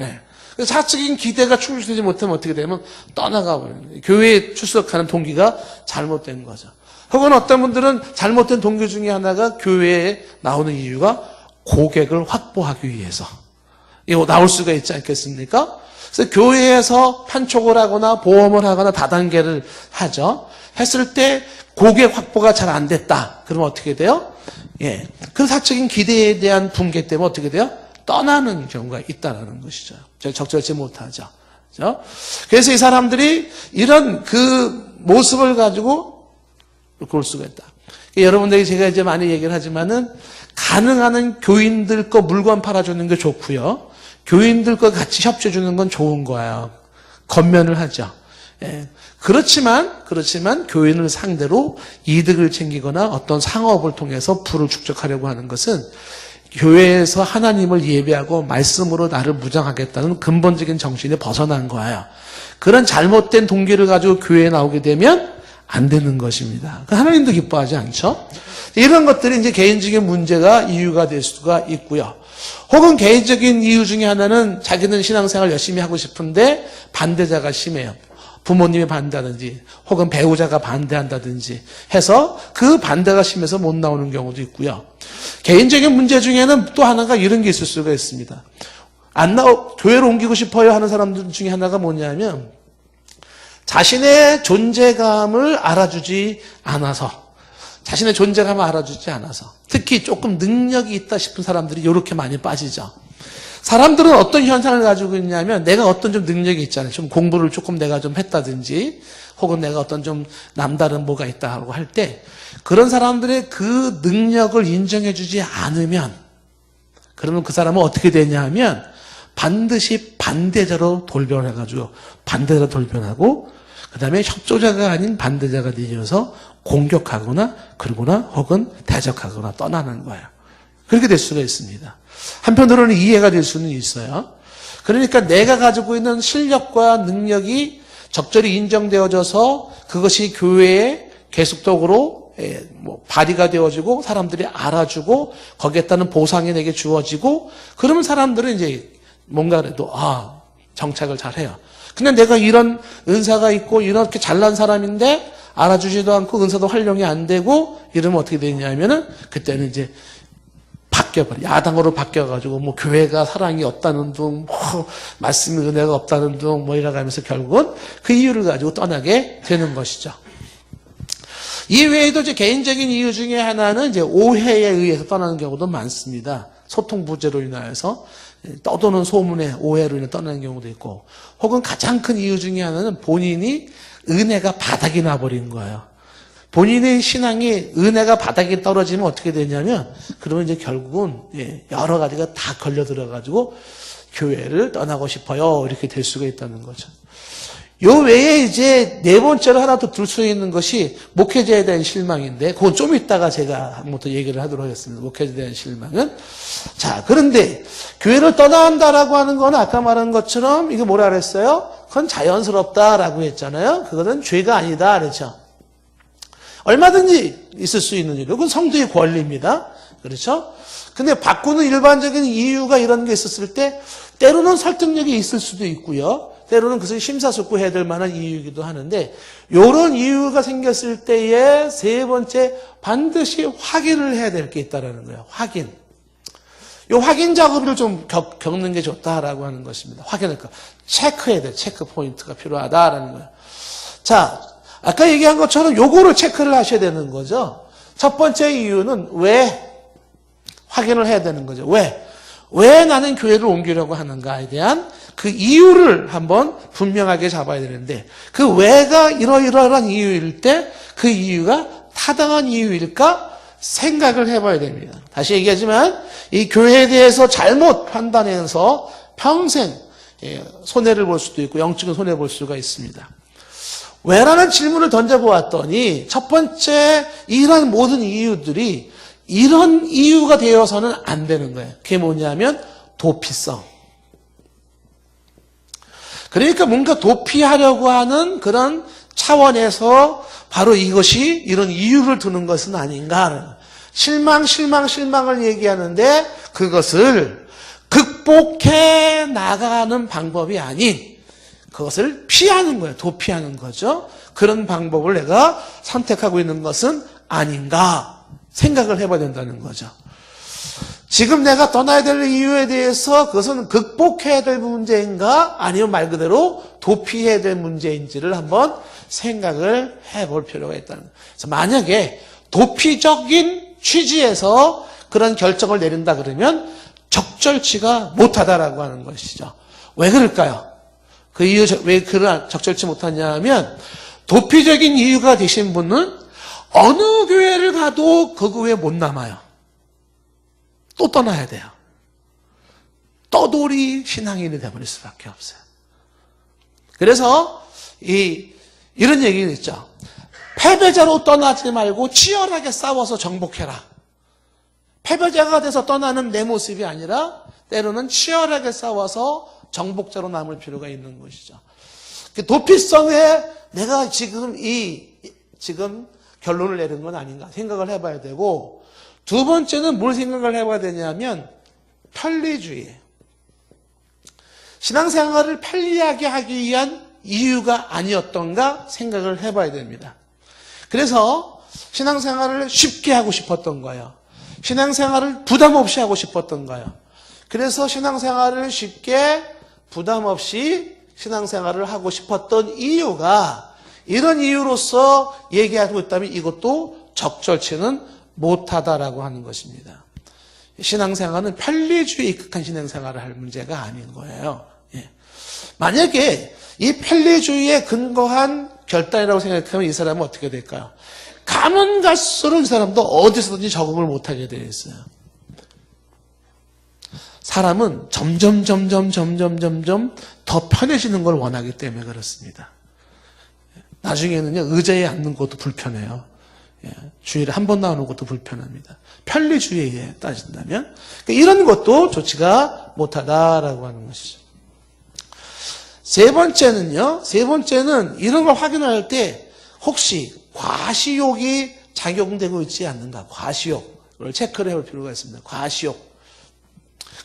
그래서 사적인 기대가 충족되지 못하면 어떻게 되면 떠나가 버려요. 교회에 출석하는 동기가 잘못된 거죠. 혹은 어떤 분들은 잘못된 동기 중에 하나가 교회에 나오는 이유가 고객을 확보하기 위해서. 이거 나올 수가 있지 않겠습니까? 그래서 교회에서 판촉을 하거나 보험을 하거나 다단계를 하죠. 했을 때 고객 확보가 잘 안 됐다. 그러면 어떻게 돼요? 그 사적인 기대에 대한 붕괴 때문에 어떻게 돼요? 떠나는 경우가 있다는 것이죠. 적절치 못하죠. 그렇죠? 그래서 이 사람들이 이런 그 모습을 가지고 볼 수가 있다. 여러분들이 제가 이제 많이 얘기를 하지만은 가능한 한 교인들 거 물건 팔아주는 게 좋고요. 교인들 거 같이 협조해주는 건 좋은 거예요. 겉면을 하죠. 그렇지만 교인을 상대로 이득을 챙기거나 어떤 상업을 통해서 부를 축적하려고 하는 것은 교회에서 하나님을 예배하고 말씀으로 나를 무장하겠다는 근본적인 정신에 벗어난 거예요. 그런 잘못된 동기를 가지고 교회에 나오게 되면 안 되는 것입니다. 하나님도 기뻐하지 않죠? 이런 것들이 이제 개인적인 문제가 이유가 될 수가 있고요. 혹은 개인적인 이유 중에 하나는 자기는 신앙생활 열심히 하고 싶은데 반대자가 심해요. 부모님이 반대하든지 혹은 배우자가 반대한다든지 해서 그 반대가 심해서 못 나오는 경우도 있고요. 개인적인 문제 중에는 또 하나가 이런 게 있을 수가 있습니다. 교회로 옮기고 싶어요 하는 사람들 중에 하나가 뭐냐면 자신의 존재감을 알아주지 않아서 특히 조금 능력이 있다 싶은 사람들이 이렇게 많이 빠지죠. 사람들은 어떤 현상을 가지고 있냐면 내가 어떤 좀 능력이 있잖아요. 좀 공부를 조금 내가 좀 했다든지 혹은 내가 어떤 좀 남다른 뭐가 있다고 할 때 그런 사람들의 그 능력을 인정해주지 않으면 그러면 그 사람은 어떻게 되냐 하면 반드시 반대자로 돌변해가지고 반대자로 돌변하고 그 다음에 협조자가 아닌 반대자가 되어서 공격하거나 그러거나 혹은 대적하거나 떠나는 거예요. 그렇게 될 수가 있습니다. 한편으로는 이해가 될 수는 있어요. 그러니까 내가 가지고 있는 실력과 능력이 적절히 인정되어져서 그것이 교회에 계속적으로 뭐 발휘가 되어지고 사람들이 알아주고 거기에 따른 보상이 내게 주어지고 그러면 사람들은 이제 뭔가 그래도 정착을 잘해요. 근데 내가 이런 은사가 있고 이렇게 잘난 사람인데 알아주지도 않고 은사도 활용이 안 되고 이러면 어떻게 되냐면은 그때는 이제 바뀌어버려. 야당으로 바뀌어가지고 뭐 교회가 사랑이 없다는 둥, 뭐 말씀이 은혜가 없다는 둥, 뭐 이러가면서 결국은 그 이유를 가지고 떠나게 되는 것이죠. 이 외에도 이제 개인적인 이유 중에 하나는 이제 오해에 의해서 떠나는 경우도 많습니다. 소통 부재로 인하여서 떠도는 소문에 오해로 인해 떠나는 경우도 있고, 혹은 가장 큰 이유 중에 하나는 본인이 은혜가 바닥이 나버린 거예요. 본인의 신앙이 은혜가 바닥에 떨어지면 어떻게 되냐면, 그러면 이제 결국은 여러 가지가 다 걸려들어가지고 교회를 떠나고 싶어요. 이렇게 될 수가 있다는 거죠. 요 외에 이제 네 번째로 하나 더 둘 수 있는 것이 목회자에 대한 실망인데, 그건 좀 이따가 제가 한 번 더 얘기를 하도록 하겠습니다. 목회자에 대한 실망은. 자, 그런데 교회를 떠난다라고 하는 건 아까 말한 것처럼 이거 뭐라 그랬어요? 그건 자연스럽다라고 했잖아요. 그거는 죄가 아니다 그랬죠. 얼마든지 있을 수 있는 일. 그건 성도의 권리입니다. 그렇죠? 근데 바꾸는 일반적인 이유가 이런 게 있었을 때 때로는 설득력이 있을 수도 있고요. 때로는 그것을 심사숙고해야 될 만한 이유이기도 하는데, 이런 이유가 생겼을 때에 세 번째 반드시 확인을 해야 될 게 있다는 거예요. 확인. 이 확인 작업을 좀 겪는 게 좋다라고 하는 것입니다. 확인할 거. 체크해야 돼. 체크 포인트가 필요하다라는 거예요. 자, 아까 얘기한 것처럼 요거를 체크를 하셔야 되는 거죠. 첫 번째 이유는 왜 확인을 해야 되는 거죠. 왜 나는 교회를 옮기려고 하는가에 대한 그 이유를 한번 분명하게 잡아야 되는데, 그 왜가 이러이러한 이유일 때 그 이유가 타당한 이유일까 생각을 해봐야 됩니다. 다시 얘기하지만 이 교회에 대해서 잘못 판단해서 평생 손해를 볼 수도 있고 영적인 손해 볼 수가 있습니다. 왜라는 질문을 던져보았더니 첫 번째, 이런 모든 이유들이 이런 이유가 되어서는 안 되는 거예요. 그게 뭐냐면 도피성. 그러니까 뭔가 도피하려고 하는 그런 차원에서 바로 이것이 이런 이유를 두는 것은 아닌가. 실망을 얘기하는데 그것을 극복해 나가는 방법이 아닌 그것을 피하는 거예요. 도피하는 거죠. 그런 방법을 내가 선택하고 있는 것은 아닌가 생각을 해봐야 된다는 거죠. 지금 내가 떠나야 될 이유에 대해서 그것은 극복해야 될 문제인가 아니면 말 그대로 도피해야 될 문제인지를 한번 생각을 해볼 필요가 있다는 거예요. 그래서 만약에 도피적인 취지에서 그런 결정을 내린다 그러면 적절치가 못하다라고 하는 것이죠. 왜 그럴까요? 그 이유, 왜 그런 적절치 못하냐 하면, 도피적인 이유가 되신 분은 어느 교회를 가도 그 교회에 못 남아요. 또 떠나야 돼요. 떠돌이 신앙인이 되어버릴 수밖에 없어요. 그래서 이런 얘기는 있죠. 패배자로 떠나지 말고 치열하게 싸워서 정복해라. 패배자가 돼서 떠나는 내 모습이 아니라 때로는 치열하게 싸워서 정복자로 남을 필요가 있는 것이죠. 그 도피성에 내가 지금 결론을 내린 건 아닌가 생각을 해봐야 되고, 두 번째는 뭘 생각을 해봐야 되냐면 편리주의예요. 신앙생활을 편리하게 하기 위한 이유가 아니었던가 생각을 해봐야 됩니다. 그래서 신앙생활을 쉽게 하고 싶었던 거예요. 신앙생활을 부담 없이 하고 싶었던 거예요. 그래서 신앙생활을 쉽게 부담 없이 신앙생활을 하고 싶었던 이유가 이런 이유로서 얘기하고 있다면 이것도 적절치는 못하다라고 하는 것입니다. 신앙생활은 편리주의에 입각한 신앙생활을 할 문제가 아닌 거예요. 만약에 이 편리주의에 근거한 결단이라고 생각하면 이 사람은 어떻게 될까요? 가면 갈수록 이 사람도 어디서든지 적응을 못하게 되어 있어요. 사람은 점점 더 편해지는 걸 원하기 때문에 그렇습니다. 나중에는요, 의자에 앉는 것도 불편해요. 주일에 한 번 나오는 것도 불편합니다. 편리주의에 따진다면. 그러니까 이런 것도 좋지가 못하다라고 하는 것이죠. 세 번째는 이런 걸 확인할 때 혹시 과시욕이 작용되고 있지 않는가. 과시욕을 체크를 해볼 필요가 있습니다. 과시욕.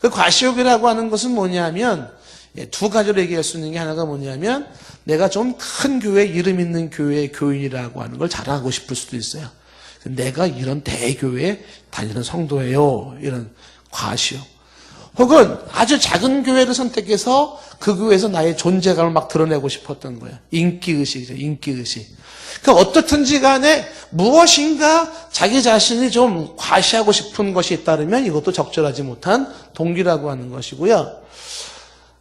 그 과시욕이라고 하는 것은 뭐냐면 두 가지로 얘기할 수 있는 게 하나가 뭐냐면 내가 좀 큰 교회, 이름 있는 교회의 교인이라고 하는 걸 자랑하고 싶을 수도 있어요. 내가 이런 대교회에 다니는 성도예요. 이런 과시욕. 혹은 아주 작은 교회를 선택해서 그 교회에서 나의 존재감을 막 드러내고 싶었던 거예요. 인기의식이죠. 인기의식. 그러니까 어떻든지 간에 무엇인가 자기 자신이 좀 과시하고 싶은 것이 있다면 이것도 적절하지 못한 동기라고 하는 것이고요.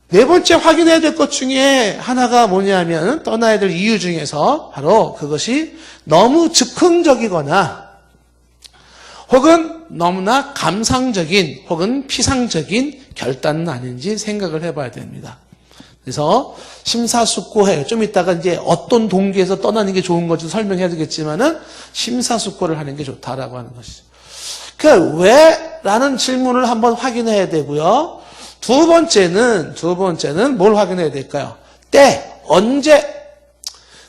네 번째 확인해야 될 것 중에 하나가 뭐냐면 떠나야 될 이유 중에서 바로 그것이 너무 즉흥적이거나 혹은 너무나 감상적인 혹은 피상적인 결단은 아닌지 생각을 해봐야 됩니다. 그래서 심사숙고해요. 좀 이따가 이제 어떤 동기에서 떠나는 게 좋은 건지 설명해야 되겠지만은 심사숙고를 하는 게 좋다라고 하는 것이죠. 그 왜라는 질문을 한번 확인해야 되고요. 두 번째는 뭘 확인해야 될까요? 때, 언제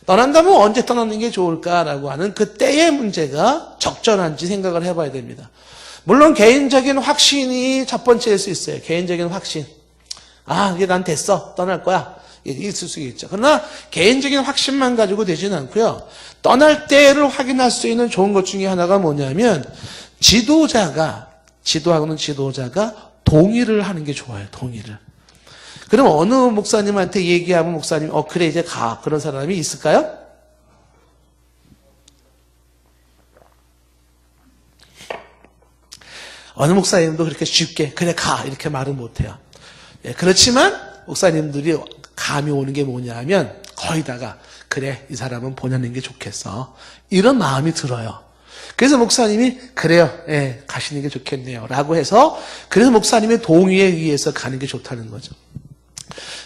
떠난다면 언제 떠나는 게 좋을까라고 하는 그 때의 문제가 적절한지 생각을 해봐야 됩니다. 물론 개인적인 확신이 첫 번째일 수 있어요. 개인적인 확신. 아, 이제 난 됐어. 떠날 거야. 있을 수 있죠. 그러나 개인적인 확신만 가지고 되지는 않고요. 떠날 때를 확인할 수 있는 좋은 것 중에 하나가 뭐냐면 지도하고는 지도자가 동의를 하는 게 좋아요. 동의를. 그럼 어느 목사님한테 얘기하면 목사님이 그래 이제 가. 그런 사람이 있을까요? 어느 목사님도 그렇게 쉽게 그래 가 이렇게 말은 못해요. 예, 그렇지만 목사님들이 감이 오는 게 뭐냐면 거의다가 그래 이 사람은 보내는 게 좋겠어. 이런 마음이 들어요. 그래서 목사님이 그래요. 예, 가시는 게 좋겠네요. 라고 해서 그래서 목사님의 동의에 의해서 가는 게 좋다는 거죠.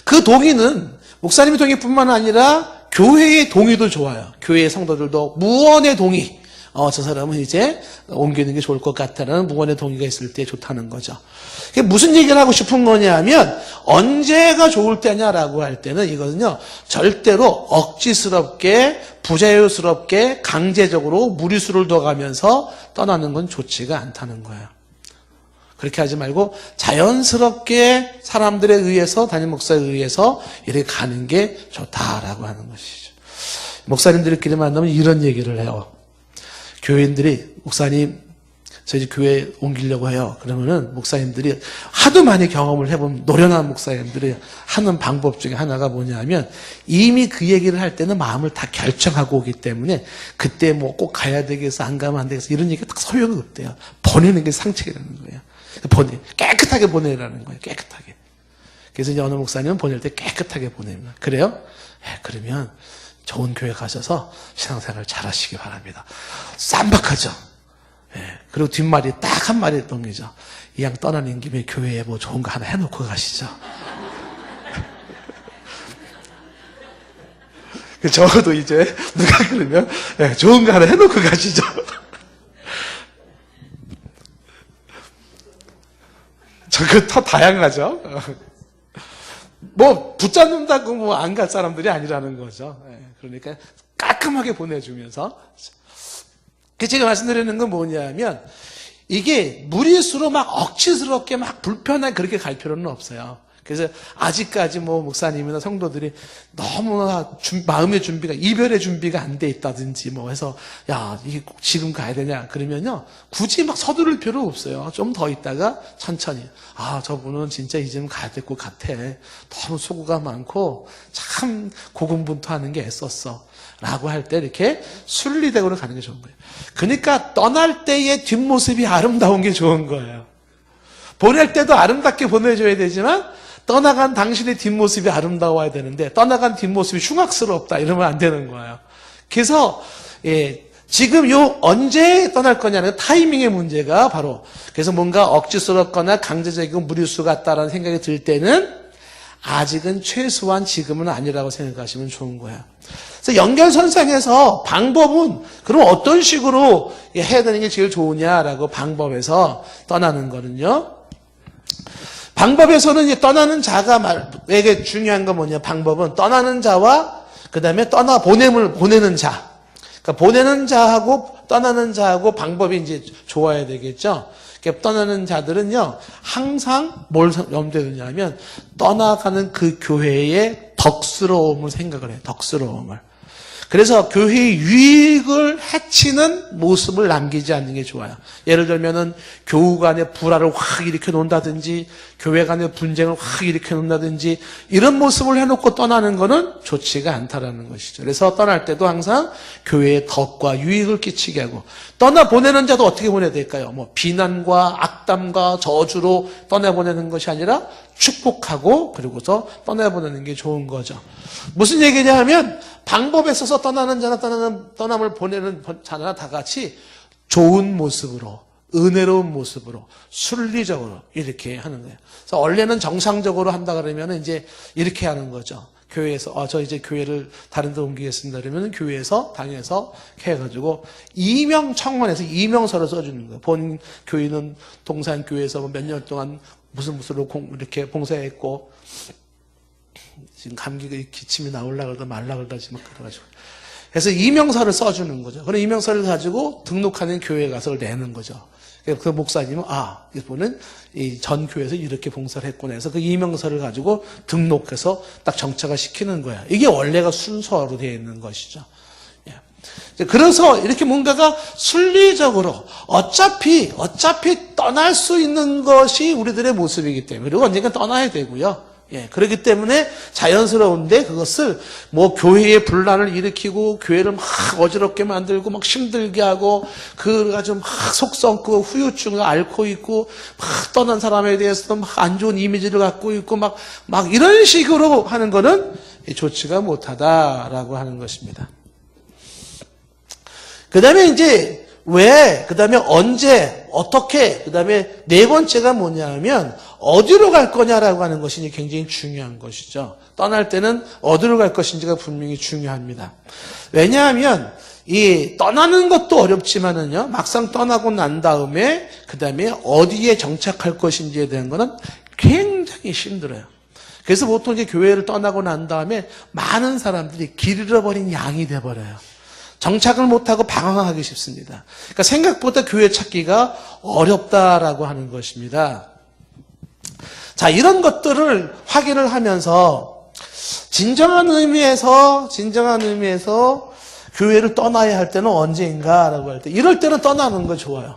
그 동의는 목사님의 동의뿐만 아니라 교회의 동의도 좋아요. 교회의 성도들도 무언의 동의. 저 사람은 이제 옮기는 게 좋을 것 같다는 무언의 동의가 있을 때 좋다는 거죠. 그게 무슨 얘기를 하고 싶은 거냐면 언제가 좋을 때냐라고 할 때는 이거는요. 절대로 억지스럽게 부자유스럽게 강제적으로 무리수를 둬가면서 떠나는 건 좋지가 않다는 거예요. 그렇게 하지 말고 자연스럽게 사람들에 의해서 담임 목사에 의해서 이렇게 가는 게 좋다라고 하는 것이죠. 목사님들끼리 만나면 이런 얘기를 해요. 교인들이 목사님 저희 교회 옮기려고 해요. 그러면은 목사님들이 하도 많이 경험을 해본 노련한 목사님들이 하는 방법 중에 하나가 뭐냐면 이미 그 얘기를 할 때는 마음을 다 결정하고 오기 때문에 그때 뭐 꼭 가야 되겠어 안 가면 안 되겠어 이런 얘기가 딱 소용이 없대요. 보내는 게 상책이라는 거예요. 깨끗하게 보내라는 거예요. 깨끗하게. 그래서 이제 어느 목사님은 보낼 때 깨끗하게 보냅니다. 그래요? 그러면 좋은 교회 가셔서 신앙생활 잘 하시기 바랍니다. 쌈박하죠? 그리고 뒷말이 딱 한 마리 넘기죠. 이 양 떠나는 김에 교회에 뭐 좋은 거 하나 해놓고 가시죠. 적어도 이제 누가 그러면 좋은 거 하나 해놓고 가시죠. 저거 더 다양하죠. 뭐 붙잡는다고 뭐 안 갈 사람들이 아니라는 거죠. 그러니까 깔끔하게 보내주면서 제가 말씀드리는 건 뭐냐면 이게 무리수로 막 억지스럽게 막 불편하게 그렇게 갈 필요는 없어요. 그래서 아직까지 뭐 목사님이나 성도들이 너무나 마음의 준비가 이별의 준비가 안 돼 있다든지 뭐 해서 야 이게 꼭 지금 가야 되냐 그러면요 굳이 막 서두를 필요 없어요. 좀 더 있다가 천천히 저분은 진짜 이제는 가야 될 것 같아. 너무 소구가 많고 참 고군분투하는 게 애썼어. 라고 할 때 이렇게 순리대로로 가는 게 좋은 거예요. 그러니까 떠날 때의 뒷모습이 아름다운 게 좋은 거예요. 보낼 때도 아름답게 보내줘야 되지만 떠나간 당신의 뒷모습이 아름다워야 되는데 떠나간 뒷모습이 흉악스럽다 이러면 안 되는 거예요. 그래서 지금 언제 떠날 거냐는 타이밍의 문제가 바로 그래서 뭔가 억지스럽거나 강제적이고 무리수 같다라는 생각이 들 때는 아직은 최소한 지금은 아니라고 생각하시면 좋은 거예요. 그래서 연결선상에서 방법은 그럼 어떤 식으로 해야 되는 게 제일 좋으냐라고 방법에서 떠나는 거는요. 방법에서는 이제 떠나는 자가에게 중요한 건 뭐냐? 방법은 떠나는 자와 그 다음에 보내는 자. 그러니까 보내는 자하고 떠나는 자하고 방법이 이제 좋아야 되겠죠. 떠나는 자들은요, 항상 뭘 염두에 두냐면, 떠나가는 그 교회의 덕스러움을 생각을 해요. 덕스러움을. 그래서 교회의 유익을 해치는 모습을 남기지 않는 게 좋아요. 예를 들면은 교우 간의 불화를 확 일으켜 놓는다든지 교회 간의 분쟁을 확 일으켜 놓는다든지 이런 모습을 해놓고 떠나는 거는 좋지가 않다라는 것이죠. 그래서 떠날 때도 항상 교회의 덕과 유익을 끼치게 하고 떠나보내는 자도 어떻게 보내야 될까요? 뭐 비난과 악담과 저주로 떠나보내는 것이 아니라 축복하고 그리고서 떠나보내는 게 좋은 거죠. 무슨 얘기냐 하면 방법에 있어서 떠나는 자나 떠남을 보내는 자나 다 같이 좋은 모습으로 은혜로운 모습으로 순리적으로 이렇게 하는 거예요. 그래서 원래는 정상적으로 한다 그러면 이제 이렇게 하는 거죠. 교회에서 저 이제 교회를 다른 데 옮기겠습니다. 그러면 교회에서 당에서 해가지고 이명 청원해서 이명서를 써주는 거예요. 본 교인은 동산 교회에서 몇 년 동안 무슨으로 이렇게 봉사했고 지금 감기가 기침이 나오려고 그러다 말라 그러다 지금 그래가지고 그래서 이명서를 써주는 거죠. 그런 이명서를 가지고 등록하는 교회에 가서 내는 거죠. 그 목사님은 이분은 이 전 교회에서 이렇게 봉사를 했구나 해서 그 이명서를 가지고 등록해서 딱 정착을 시키는 거야. 이게 원래가 순서로 되어 있는 것이죠. 그래서 이렇게 뭔가가 순리적으로 어차피 떠날 수 있는 것이 우리들의 모습이기 때문에 그리고 언젠가 떠나야 되고요. 그렇기 때문에 자연스러운데 그것을 뭐 교회의 분란을 일으키고 교회를 막 어지럽게 만들고 막 힘들게 하고 그래가지고 막 속 썩고 후유증을 앓고 있고 막 떠난 사람에 대해서도 막 안 좋은 이미지를 갖고 있고 막 이런 식으로 하는 거는 좋지가 못하다라고 하는 것입니다. 그 다음에 이제 왜, 그 다음에 언제, 어떻게, 그 다음에 네 번째가 뭐냐 하면 어디로 갈 거냐라고 하는 것이 굉장히 중요한 것이죠. 떠날 때는 어디로 갈 것인지가 분명히 중요합니다. 왜냐하면 이 떠나는 것도 어렵지만은요, 막상 떠나고 난 다음에 그 다음에 어디에 정착할 것인지에 대한 거는 굉장히 힘들어요. 그래서 보통 이제 교회를 떠나고 난 다음에 많은 사람들이 길 잃어버린 양이 돼버려요. 정착을 못하고 방황하기 쉽습니다. 그러니까 생각보다 교회 찾기가 어렵다라고 하는 것입니다. 자, 이런 것들을 확인을 하면서 진정한 의미에서 교회를 떠나야 할 때는 언제인가라고 할 때 이럴 때는 떠나는 거 좋아요.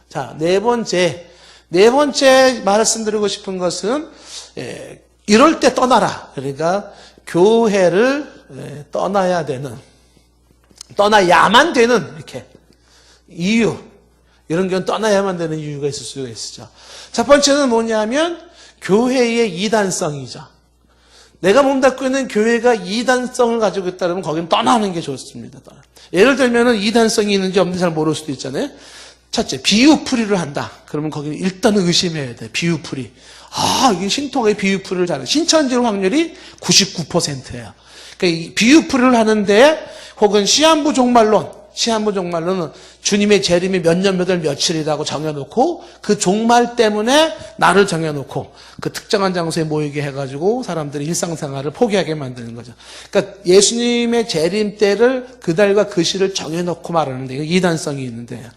자, 네 번째 말씀드리고 싶은 것은 이럴 때 떠나라. 그러니까 교회를 떠나야만 되는 이렇게 이유 이런 경우는 떠나야만 되는 이유가 있을 수가 있죠. 첫 번째는 뭐냐면 교회의 이단성이죠. 내가 몸담고 있는 교회가 이단성을 가지고 있다면 거기는 떠나는 게 좋습니다. 예를 들면 이단성이 있는지 없는지 잘 모를 수도 있잖아요. 첫째, 비유풀이를 한다. 그러면 거기는 일단 의심해야 돼. 비유풀이. 이게 신통의 비유풀이를 잘해. 신천지일 확률이 99%예요. 그러니까 이 비유풀이를 하는데 혹은 시한부 종말론은 주님의 재림이 몇 년 몇 월 며칠이라고 정해놓고 그 종말 때문에 날을 정해놓고 그 특정한 장소에 모이게 해가지고 사람들이 일상생활을 포기하게 만드는 거죠. 그러니까 예수님의 재림 때를 그달과 그 시를 정해놓고 말하는데 이거 이단성이 있는데요.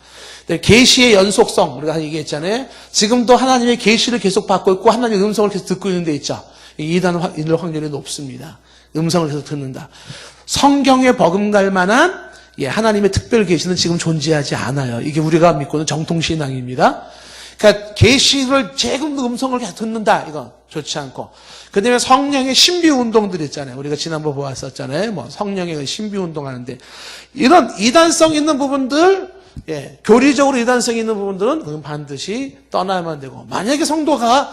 계시의 연속성 우리가 얘기했잖아요. 지금도 하나님의 계시를 계속 받고 있고 하나님의 음성을 계속 듣고 있는 데 있죠. 이단 확률이 높습니다. 음성을 계속 듣는다. 성경에 버금갈 만한 하나님의 특별 계시는 지금 존재하지 않아요. 이게 우리가 믿고는 정통신앙입니다. 그러니까 계시를 지금도 음성을 계속 듣는다. 이거 좋지 않고. 그 다음에 성령의 신비운동들 있잖아요. 우리가 지난번 보았었잖아요. 뭐 성령의 신비운동 하는데 이런 이단성 있는 부분들 교리적으로 이단성 있는 부분들은 그건 반드시 떠나야만 되고 만약에 성도가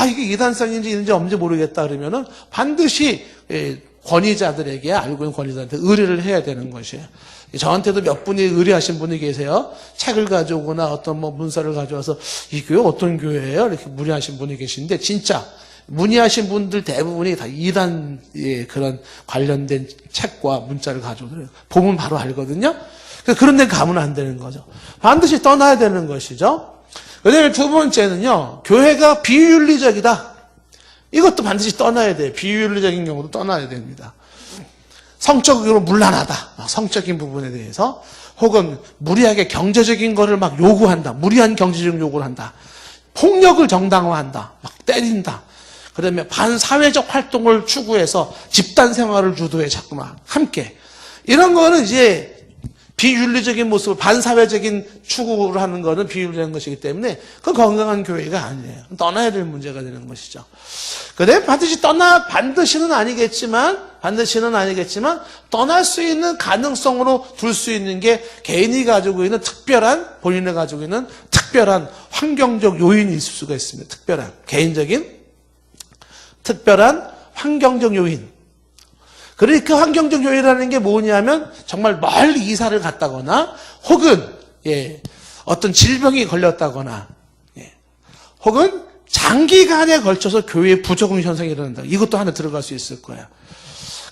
이게 이단성인지 있는지 없는지 모르겠다 그러면은 반드시 권위자들에게 알고 있는 권위자들한테 의뢰를 해야 되는 것이에요. 저한테도 몇 분이 의뢰하신 분이 계세요. 책을 가져오거나 어떤 문서를 가져와서 이 교회 어떤 교회예요? 이렇게 문의하신 분이 계신데 진짜 문의하신 분들 대부분이 다 이단 그런 관련된 책과 문자를 가져오더라고요. 보면 바로 알거든요. 그런 데 가면 안 되는 거죠. 반드시 떠나야 되는 것이죠. 그다음에 두 번째는요. 교회가 비윤리적이다. 이것도 반드시 떠나야 돼요. 비윤리적인 경우도 떠나야 됩니다. 성적으로 문란하다. 성적인 부분에 대해서. 혹은 무리하게 경제적인 거를 막 요구한다. 무리한 경제적 요구를 한다. 폭력을 정당화한다. 막 때린다. 그다음에 반사회적 활동을 추구해서 집단 생활을 주도해 자꾸만 함께. 이런 거는 이제 비윤리적인 모습, 반사회적인 추구를 하는 거는 비윤리적인 것이기 때문에 그 건강한 교회가 아니에요. 떠나야 될 문제가 되는 것이죠. 그래 반드시는 아니겠지만 떠날 수 있는 가능성으로 둘 수 있는 게 개인이 가지고 있는 본인이 가지고 있는 특별한 환경적 요인이 있을 수가 있습니다. 특별한 환경적 요인. 그러니까 그 환경적 요인이라는 게 뭐냐면 정말 멀리 이사를 갔다거나 혹은 어떤 질병이 걸렸다거나 혹은 장기간에 걸쳐서 교회에 부적응 현상이 일어난다. 이것도 하나 들어갈 수 있을 거예요.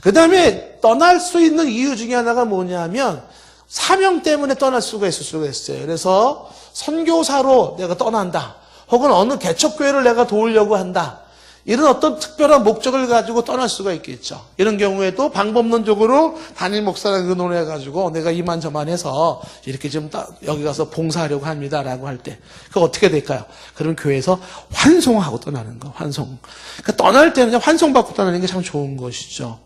그 다음에 떠날 수 있는 이유 중에 하나가 뭐냐면 사명 때문에 떠날 수가 있을 수가 있어요. 그래서 선교사로 내가 떠난다. 혹은 어느 개척교회를 내가 도우려고 한다. 이런 어떤 특별한 목적을 가지고 떠날 수가 있겠죠. 이런 경우에도 방법론적으로 담임 목사랑 의논해가지고 내가 이만저만 해서 이렇게 좀 여기 가서 봉사하려고 합니다라고 할 때 그거 어떻게 될까요? 그러면 교회에서 환송하고 떠나는 거, 환송. 그러니까 떠날 때는 환송받고 떠나는 게 참 좋은 것이죠.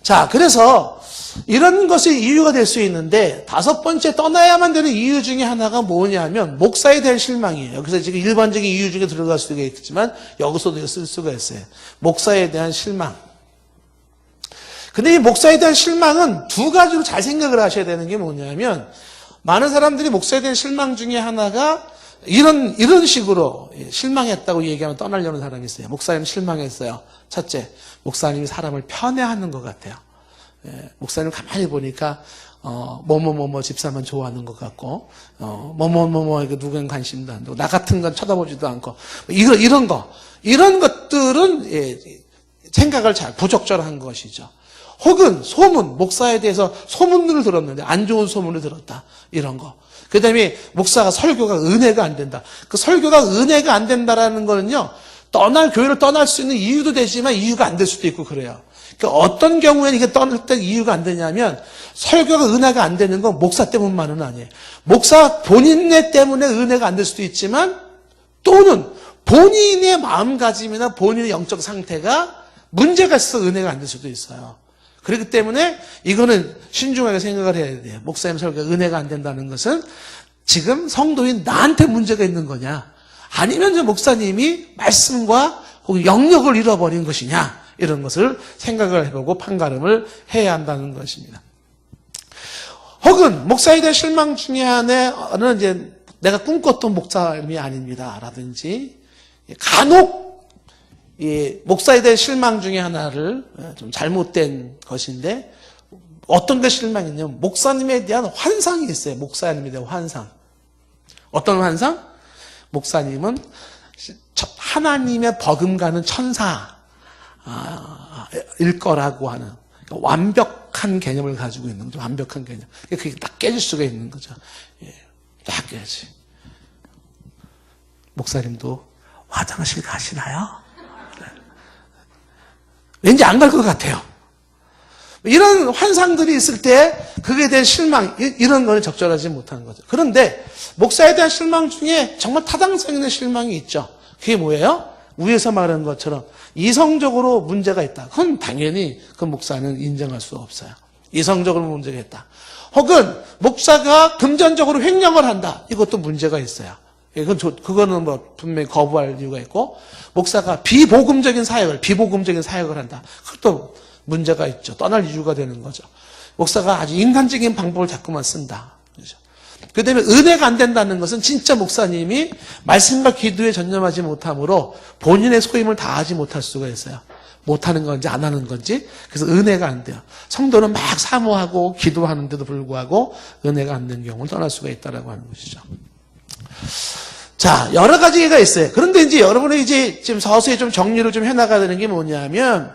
자, 그래서 이런 것이 이유가 될 수 있는데 5번째 떠나야만 되는 이유 중에 하나가 뭐냐면 목사에 대한 실망이에요. 그래서 지금 일반적인 이유 중에 들어갈 수가 있지만 여기서도 쓸 수가 있어요. 목사에 대한 실망. 근데 이 목사에 대한 실망은 두 가지로 잘 생각을 하셔야 되는 게 뭐냐면 많은 사람들이 목사에 대한 실망 중에 하나가 이런 식으로 실망했다고 얘기하면 떠나려는 사람이 있어요. 목사님 실망했어요. 첫째, 목사님이 사람을 편애하는 것 같아요. 목사님 가만히 보니까 뭐뭐뭐뭐 집사만 좋아하는 것 같고 뭐뭐뭐뭐 누구는 관심도 안 두고 나 같은 건 쳐다보지도 않고 이런 것들은 생각을 잘 부적절한 것이죠. 혹은 소문, 목사에 대해서 소문을 들었는데 안 좋은 소문을 들었다. 이런 거. 그 다음에 목사가 설교가 은혜가 안 된다. 그 설교가 은혜가 안 된다라는 거는요. 교회를 떠날 수 있는 이유도 되지만 이유가 안 될 수도 있고 그래요. 그러니까 어떤 경우에는 이게 떠날 때 이유가 안 되냐면 설교가 은혜가 안 되는 건 목사 때문만은 아니에요. 목사 본인의 때문에 은혜가 안 될 수도 있지만 또는 본인의 마음가짐이나 본인의 영적 상태가 문제가 있어서 은혜가 안 될 수도 있어요. 그렇기 때문에 이거는 신중하게 생각을 해야 돼요. 목사님 설교가 은혜가 안 된다는 것은 지금 성도인 나한테 문제가 있는 거냐 아니면 목사님이 말씀과 영역을 잃어버린 것이냐 이런 것을 생각을 해보고 판가름을 해야 한다는 것입니다. 혹은 목사에 대한 실망 중에 하나는 이제 내가 꿈꿨던 목사님이 아닙니다 라든지 간혹 목사에 대한 실망 중에 하나를 좀 잘못된 것인데 어떤 게 실망이냐면 목사님에 대한 환상이 있어요. 목사님에 대한 환상. 어떤 환상? 목사님은 하나님의 버금가는 천사일 거라고 하는 완벽한 개념을 가지고 있는 거죠. 완벽한 개념. 그게 딱 깨질 수가 있는 거죠. 딱 깨지. 목사님도 화장실 가시나요? 왠지 안 갈 것 같아요. 이런 환상들이 있을 때 그에 대한 실망, 이런 거는 적절하지 못한 거죠. 그런데 목사에 대한 실망 중에 정말 타당성 있는 실망이 있죠. 그게 뭐예요? 위에서 말한 것처럼 이성적으로 문제가 있다. 그건 당연히 그 목사는 인정할 수 없어요. 이성적으로 문제가 있다. 혹은 목사가 금전적으로 횡령을 한다. 이것도 문제가 있어요. 그거는 분명히 거부할 이유가 있고, 목사가 비복음적인 사역을 한다. 그것도 문제가 있죠. 떠날 이유가 되는 거죠. 목사가 아주 인간적인 방법을 자꾸만 쓴다. 그렇죠? 그 다음에 은혜가 안 된다는 것은 진짜 목사님이 말씀과 기도에 전념하지 못함으로 본인의 소임을 다하지 못할 수가 있어요. 못하는 건지 안 하는 건지. 그래서 은혜가 안 돼요. 성도는 막 사모하고 기도하는데도 불구하고 은혜가 안 되는 경우를 떠날 수가 있다라고 하는 것이죠. 자, 여러 가지가 있어요. 그런데 이제 여러분이 지금 서서히 좀 정리를 좀 해나가야 되는 게 뭐냐면,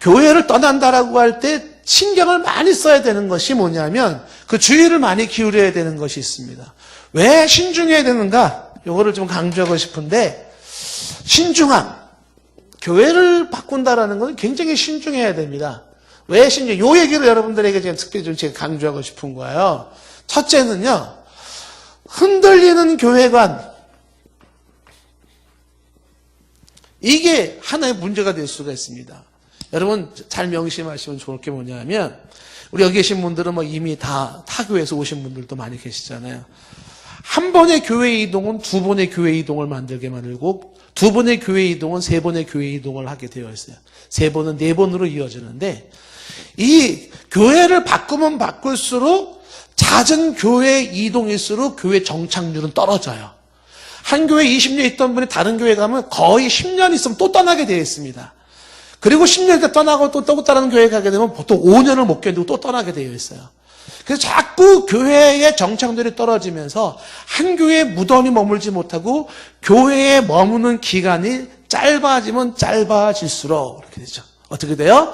교회를 떠난다라고 할 때 신경을 많이 써야 되는 것이 뭐냐면, 그 주의를 많이 기울여야 되는 것이 있습니다. 왜 신중해야 되는가? 이거를 좀 강조하고 싶은데, 신중함. 교회를 바꾼다라는 것은 굉장히 신중해야 됩니다. 왜 신중? 요 얘기를 여러분들에게 제가 특별히 좀 제가 강조하고 싶은 거예요. 첫째는요, 흔들리는 교회관. 이게 하나의 문제가 될 수가 있습니다. 여러분 잘 명심하시면 좋을 게 뭐냐면, 우리 여기 계신 분들은 뭐 이미 다 타교에서 오신 분들도 많이 계시잖아요. 한 번의 교회 이동은 두 번의 교회 이동을 만들게 만들고, 두 번의 교회 이동은 세 번의 교회 이동을 하게 되어 있어요. 세 번은 네 번으로 이어지는데, 이 교회를 바꾸면 바꿀수록 잦은 교회 이동일수록 교회 정착률은 떨어져요. 한 교회 20년 있던 분이 다른 교회 가면 거의 10년 있으면 또 떠나게 되어 있습니다. 그리고 10년 있다 떠나고 또 다른 교회 가게 되면 보통 5년을 못 견디고 또 떠나게 되어 있어요. 그래서 자꾸 교회의 정착률이 떨어지면서 한 교회에 무던히 머물지 못하고 교회에 머무는 기간이 짧아지면 짧아질수록 이렇게 되죠. 어떻게 돼요?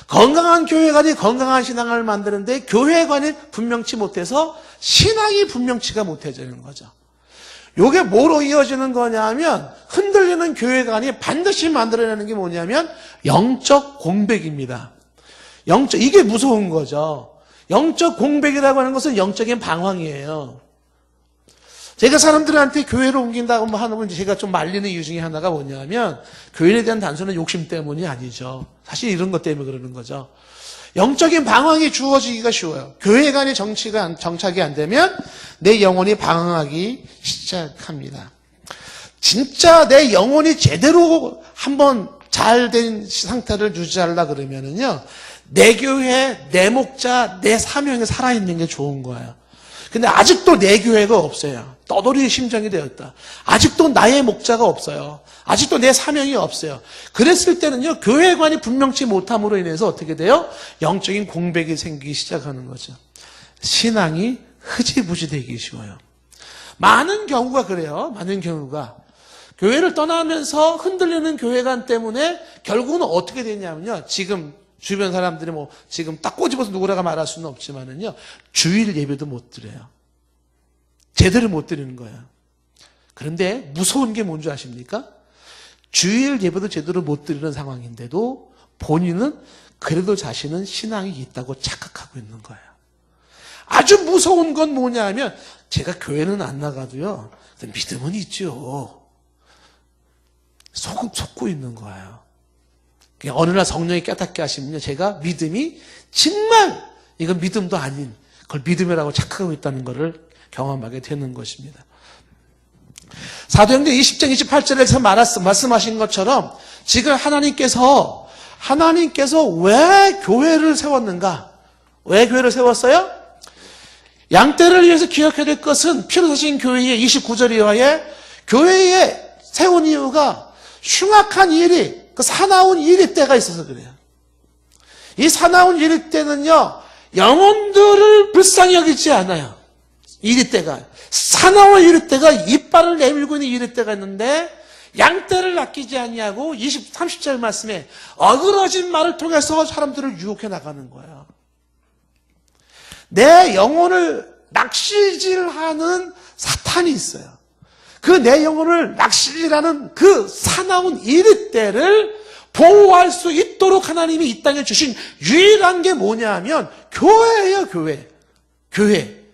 건강한 교회관이 건강한 신앙을 만드는데 교회관이 분명치 못해서 신앙이 분명치가 못해지는 거죠. 이게 뭐로 이어지는 거냐면, 흔들리는 교회관이 반드시 만들어내는 게 뭐냐면 영적 공백입니다. 이게 무서운 거죠. 영적 공백이라고 하는 것은 영적인 방황이에요. 제가 사람들한테 교회로 옮긴다고 하는 건 제가 좀 말리는 이유 중에 하나가 뭐냐면, 교회에 대한 단순한 욕심 때문이 아니죠. 사실 이런 것 때문에 그러는 거죠. 영적인 방황이 주어지기가 쉬워요. 교회간의 정착이 안 되면 내 영혼이 방황하기 시작합니다. 진짜 내 영혼이 제대로 한번 잘된 상태를 유지하려고 그러면은요, 내 교회, 내 목자, 내 사명이 살아있는 게 좋은 거예요. 근데 아직도 내 교회가 없어요. 떠돌이 심정이 되었다. 아직도 나의 목자가 없어요. 아직도 내 사명이 없어요. 그랬을 때는요, 교회관이 분명치 못함으로 인해서 어떻게 돼요? 영적인 공백이 생기기 시작하는 거죠. 신앙이 흐지부지 되기 쉬워요. 많은 경우가 그래요. 많은 경우가. 교회를 떠나면서 흔들리는 교회관 때문에 결국은 어떻게 되냐면요, 지금 주변 사람들이 뭐 지금 딱 꼬집어서 누구라가 말할 수는 없지만은요, 주일 예배도 못 드려요. 제대로 못 드리는 거예요. 그런데 무서운 게 뭔지 아십니까? 주일 예배도 제대로 못 드리는 상황인데도 본인은 그래도 자신은 신앙이 있다고 착각하고 있는 거예요. 아주 무서운 건 뭐냐면, 제가 교회는 안 나가도요, 믿음은 있죠. 속고 있는 거예요. 어느 날 성령이 깨닫게 하시면요, 제가 믿음이 정말 이건 믿음도 아닌 그걸 믿음이라고 착각하고 있다는 것을 경험하게 되는 것입니다. 사도행전 20장 28절에서 말씀하신 것처럼 지금 하나님께서 왜 교회를 세웠는가? 왜 교회를 세웠어요? 양떼를 위해서 기억해야 될 것은 피로 사신 교회의 29절 이하에 교회에 세운 이유가 흉악한 일이, 그 사나운 일이 때가 있어서 그래요. 이 사나운 일이 때는요, 영혼들을 불쌍히 여기지 않아요. 일이 때가. 사나운 일이 때가 이빨을 내밀고 있는 일이 때가 있는데, 양떼를 아끼지 아니하고 30절 말씀에 어그러진 말을 통해서 사람들을 유혹해 나가는 거예요. 내 영혼을 낚시질하는 사탄이 있어요. 그 내 영혼을 낚시질하는 그 사나운 이리떼를 보호할 수 있도록 하나님이 이 땅에 주신 유일한 게 뭐냐면 교회예요. 교회.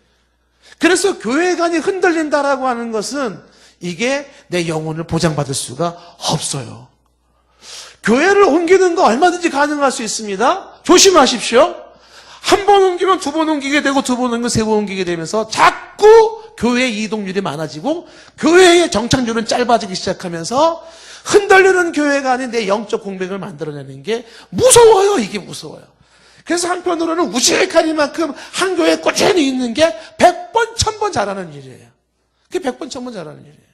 그래서 교회관이 흔들린다라고 하는 것은 이게 내 영혼을 보장받을 수가 없어요. 교회를 옮기는 거 얼마든지 가능할 수 있습니다. 조심하십시오. 한 번 옮기면 두 번 옮기게 되고, 두 번 옮기면 세 번 옮기게 되면서 자꾸 교회 이동률이 많아지고 교회의 정착률은 짧아지기 시작하면서 흔들리는 교회가 아닌 내 영적 공백을 만들어내는 게 무서워요. 이게 무서워요. 그래서 한편으로는 우직하니만큼 한 교회에 꾸준히 있는 게 100번, 1000번 잘하는 일이에요. 그게 100번, 1000번 잘하는 일이에요.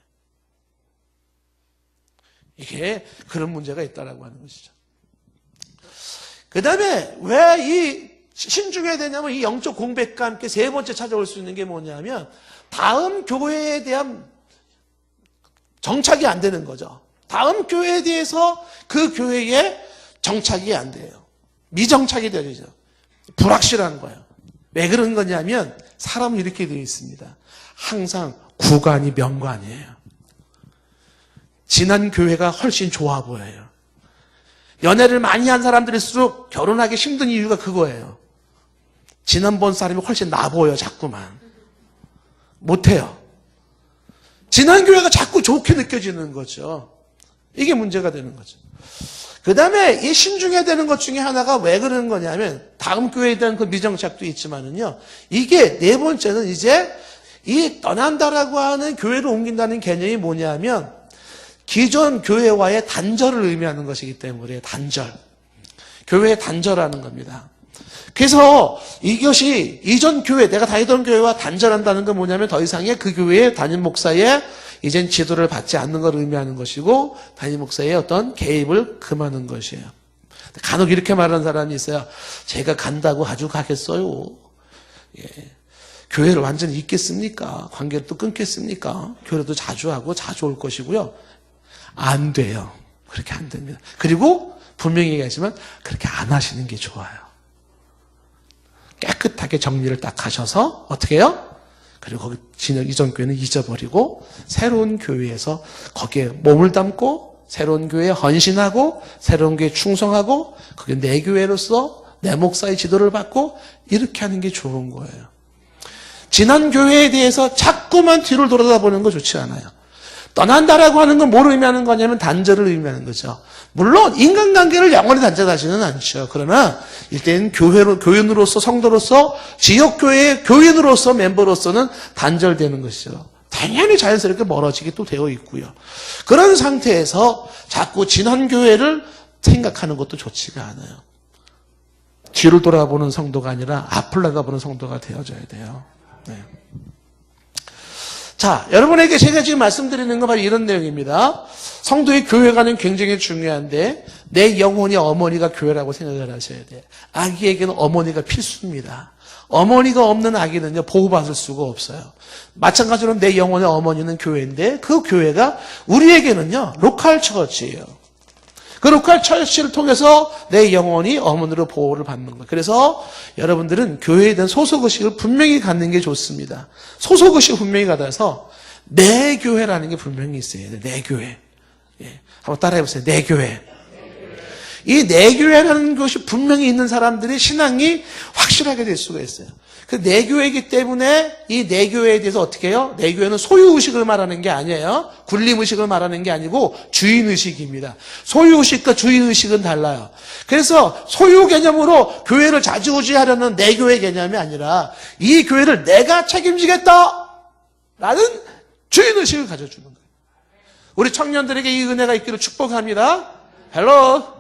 이게 그런 문제가 있다라고 하는 것이죠. 그 다음에 왜 이 신중해야 되냐면, 이 영적 공백과 함께 세 번째 찾아올 수 있는 게 뭐냐면, 다음 교회에 대한 정착이 안 되는 거죠. 다음 교회에 대해서 그 교회에 정착이 안 돼요. 미정착이 되죠. 불확실한 거예요. 왜 그런 거냐면, 사람은 이렇게 되어 있습니다. 항상 구관이 명관이에요. 지난 교회가 훨씬 좋아 보여요. 연애를 많이 한 사람들일수록 결혼하기 힘든 이유가 그거예요. 지난번 사람이 훨씬 나보여 자꾸만. 못해요. 지난 교회가 자꾸 좋게 느껴지는 거죠. 이게 문제가 되는 거죠. 그 다음에 이 신중해야 되는 것 중에 하나가 왜 그러는 거냐면 다음 교회에 대한 그 미정착도 있지만은요. 이게 네 번째는 이제 이 떠난다라고 하는 교회로 옮긴다는 개념이 뭐냐면 기존 교회와의 단절을 의미하는 것이기 때문에 단절. 교회의 단절하는 겁니다. 그래서 이것이 이전 교회, 내가 다니던 교회와 단절한다는 건 뭐냐면 더 이상의 그 교회의 담임 목사의 이젠 지도를 받지 않는 걸 의미하는 것이고 담임 목사의 어떤 개입을 금하는 것이에요. 간혹 이렇게 말하는 사람이 있어요. 제가 간다고 아주 가겠어요. 예. 교회를 완전히 잊겠습니까? 관계를 또 끊겠습니까? 교회도 자주 하고 자주 올 것이고요. 안 돼요. 그렇게 안 됩니다. 그리고 분명히 얘기하지만 그렇게 안 하시는 게 좋아요. 깨끗하게 정리를 딱 하셔서 어떻게 해요? 그리고 거기 이전 교회는 잊어버리고 새로운 교회에서 거기에 몸을 담고 새로운 교회에 헌신하고 새로운 교회에 충성하고 그게 내 교회로서 내 목사의 지도를 받고 이렇게 하는 게 좋은 거예요. 지난 교회에 대해서 자꾸만 뒤를 돌아다보는 거 좋지 않아요. 떠난다라고 하는 건 뭘 의미하는 거냐면 단절을 의미하는 거죠. 물론 인간관계를 영원히 단절하지는 않죠. 그러나 일단 교인으로서 성도로서 지역교회의 교인으로서 멤버로서는 단절되는 것이죠. 당연히 자연스럽게 멀어지게 또 되어 있고요. 그런 상태에서 자꾸 지난 교회를 생각하는 것도 좋지가 않아요. 뒤를 돌아보는 성도가 아니라 앞을 나가보는 성도가 되어져야 돼요. 네. 자, 여러분에게 제가 지금 말씀드리는 건 바로 이런 내용입니다. 성도의 교회가는 굉장히 중요한데 내 영혼이 어머니가 교회라고 생각을 하셔야 돼요. 아기에게는 어머니가 필수입니다. 어머니가 없는 아기는요 보호받을 수가 없어요. 마찬가지로 내 영혼의 어머니는 교회인데 그 교회가 우리에게는요 로컬 처치예요. 그 로컬 처치를 통해서 내 영혼이 어머니로 보호를 받는 거예요. 그래서 여러분들은 교회에 대한 소속의식을 분명히 갖는 게 좋습니다. 소속의식을 분명히 가져서 내 교회라는 게 분명히 있어야 돼요. 내 교회. 예. 한번 따라해보세요. 내 교회. 이 내 교회라는 것이 분명히 있는 사람들의 신앙이 확실하게 될 수가 있어요. 그 내 교회이기 때문에 이 내 교회에 대해서 어떻게 해요? 내 교회는 소유의식을 말하는 게 아니에요. 군림의식을 말하는 게 아니고 주인의식입니다. 소유의식과 주인의식은 달라요. 그래서 소유 개념으로 교회를 좌지우지하려는 내 교회 개념이 아니라 이 교회를 내가 책임지겠다라는 주인의식을 가져주는 거예요. 우리 청년들에게 이 은혜가 있기를 축복합니다. 헬로.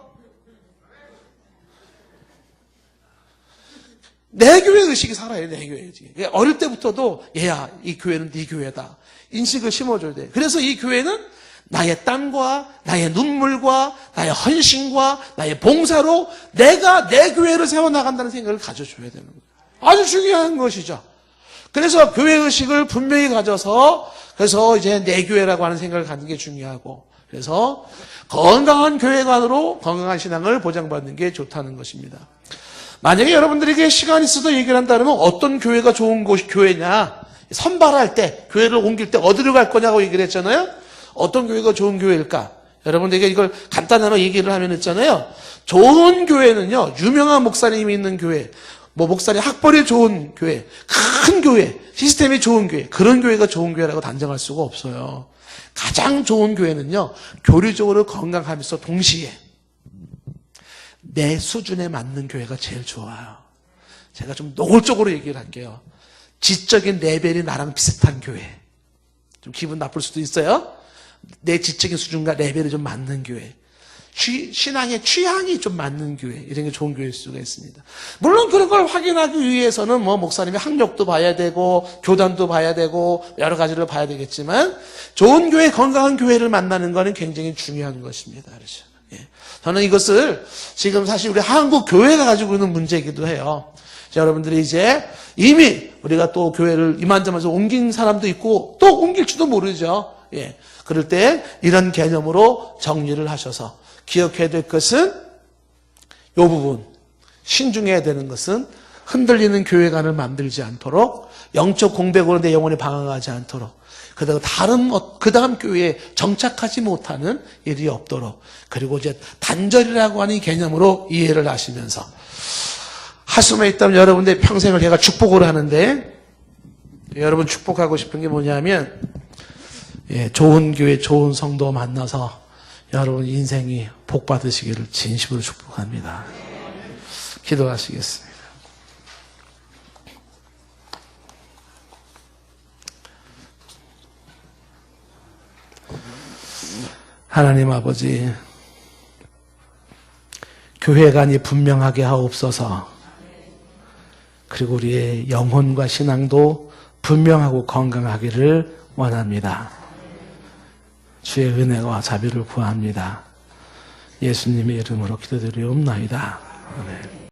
내 교회 의식이 살아요. 내 교회 의식이. 어릴 때부터도 얘야 이 교회는 네 교회다. 인식을 심어줘야 돼. 그래서 이 교회는 나의 땀과 나의 눈물과 나의 헌신과 나의 봉사로 내가 내 교회를 세워나간다는 생각을 가져줘야 되는 거예요. 아주 중요한 것이죠. 그래서 교회 의식을 분명히 가져서 그래서 이제 내 교회라고 하는 생각을 갖는 게 중요하고 그래서 건강한 교회관으로 건강한 신앙을 보장받는 게 좋다는 것입니다. 만약에 여러분들에게 시간이 있어도 얘기를 한다면 어떤 교회가 좋은 곳이 교회냐 선발할 때 교회를 옮길 때 어디로 갈 거냐고 얘기를 했잖아요. 어떤 교회가 좋은 교회일까? 여러분들에게 이걸 간단하게 얘기를 하면 있잖아요. 좋은 교회는요 유명한 목사님이 있는 교회 뭐 목사님 학벌이 좋은 교회 큰 교회 시스템이 좋은 교회 그런 교회가 좋은 교회라고 단정할 수가 없어요. 가장 좋은 교회는요 교리적으로 건강하면서 동시에 내 수준에 맞는 교회가 제일 좋아요. 제가 좀 노골적으로 얘기를 할게요. 지적인 레벨이 나랑 비슷한 교회. 좀 기분 나쁠 수도 있어요. 내 지적인 수준과 레벨이 좀 맞는 교회. 신앙의 취향이 좀 맞는 교회. 이런 게 좋은 교회일 수가 있습니다. 물론 그런 걸 확인하기 위해서는 뭐 목사님의 학력도 봐야 되고 교단도 봐야 되고 여러 가지를 봐야 되겠지만 좋은 교회, 건강한 교회를 만나는 거는 굉장히 중요한 것입니다. 그렇죠? 예. 저는 이것을 지금 사실 우리 한국 교회가 가지고 있는 문제이기도 해요. 자, 여러분들이 이제 이미 우리가 또 교회를 이만저만서 옮긴 사람도 있고 또 옮길지도 모르죠. 예. 그럴 때 이런 개념으로 정리를 하셔서 기억해야 될 것은 이 부분 신중해야 되는 것은 흔들리는 교회관을 만들지 않도록 영적 공백으로 내 영혼이 방황하지 않도록 그다음 다른 그 다음 교회에 정착하지 못하는 일이 없도록, 그리고 이제 단절이라고 하는 개념으로 이해를 하시면서 할 수만 있다면 여러분들 평생을 제가 축복을 하는데, 여러분 축복하고 싶은 게 뭐냐면, 좋은 교회, 좋은 성도 만나서 여러분 인생이 복 받으시기를 진심으로 축복합니다. 기도하시겠습니다. 하나님 아버지, 교회관이 분명하게 하옵소서. 그리고 우리의 영혼과 신앙도 분명하고 건강하기를 원합니다. 주의 은혜와 자비를 구합니다. 예수님의 이름으로 기도드리옵나이다. 아멘.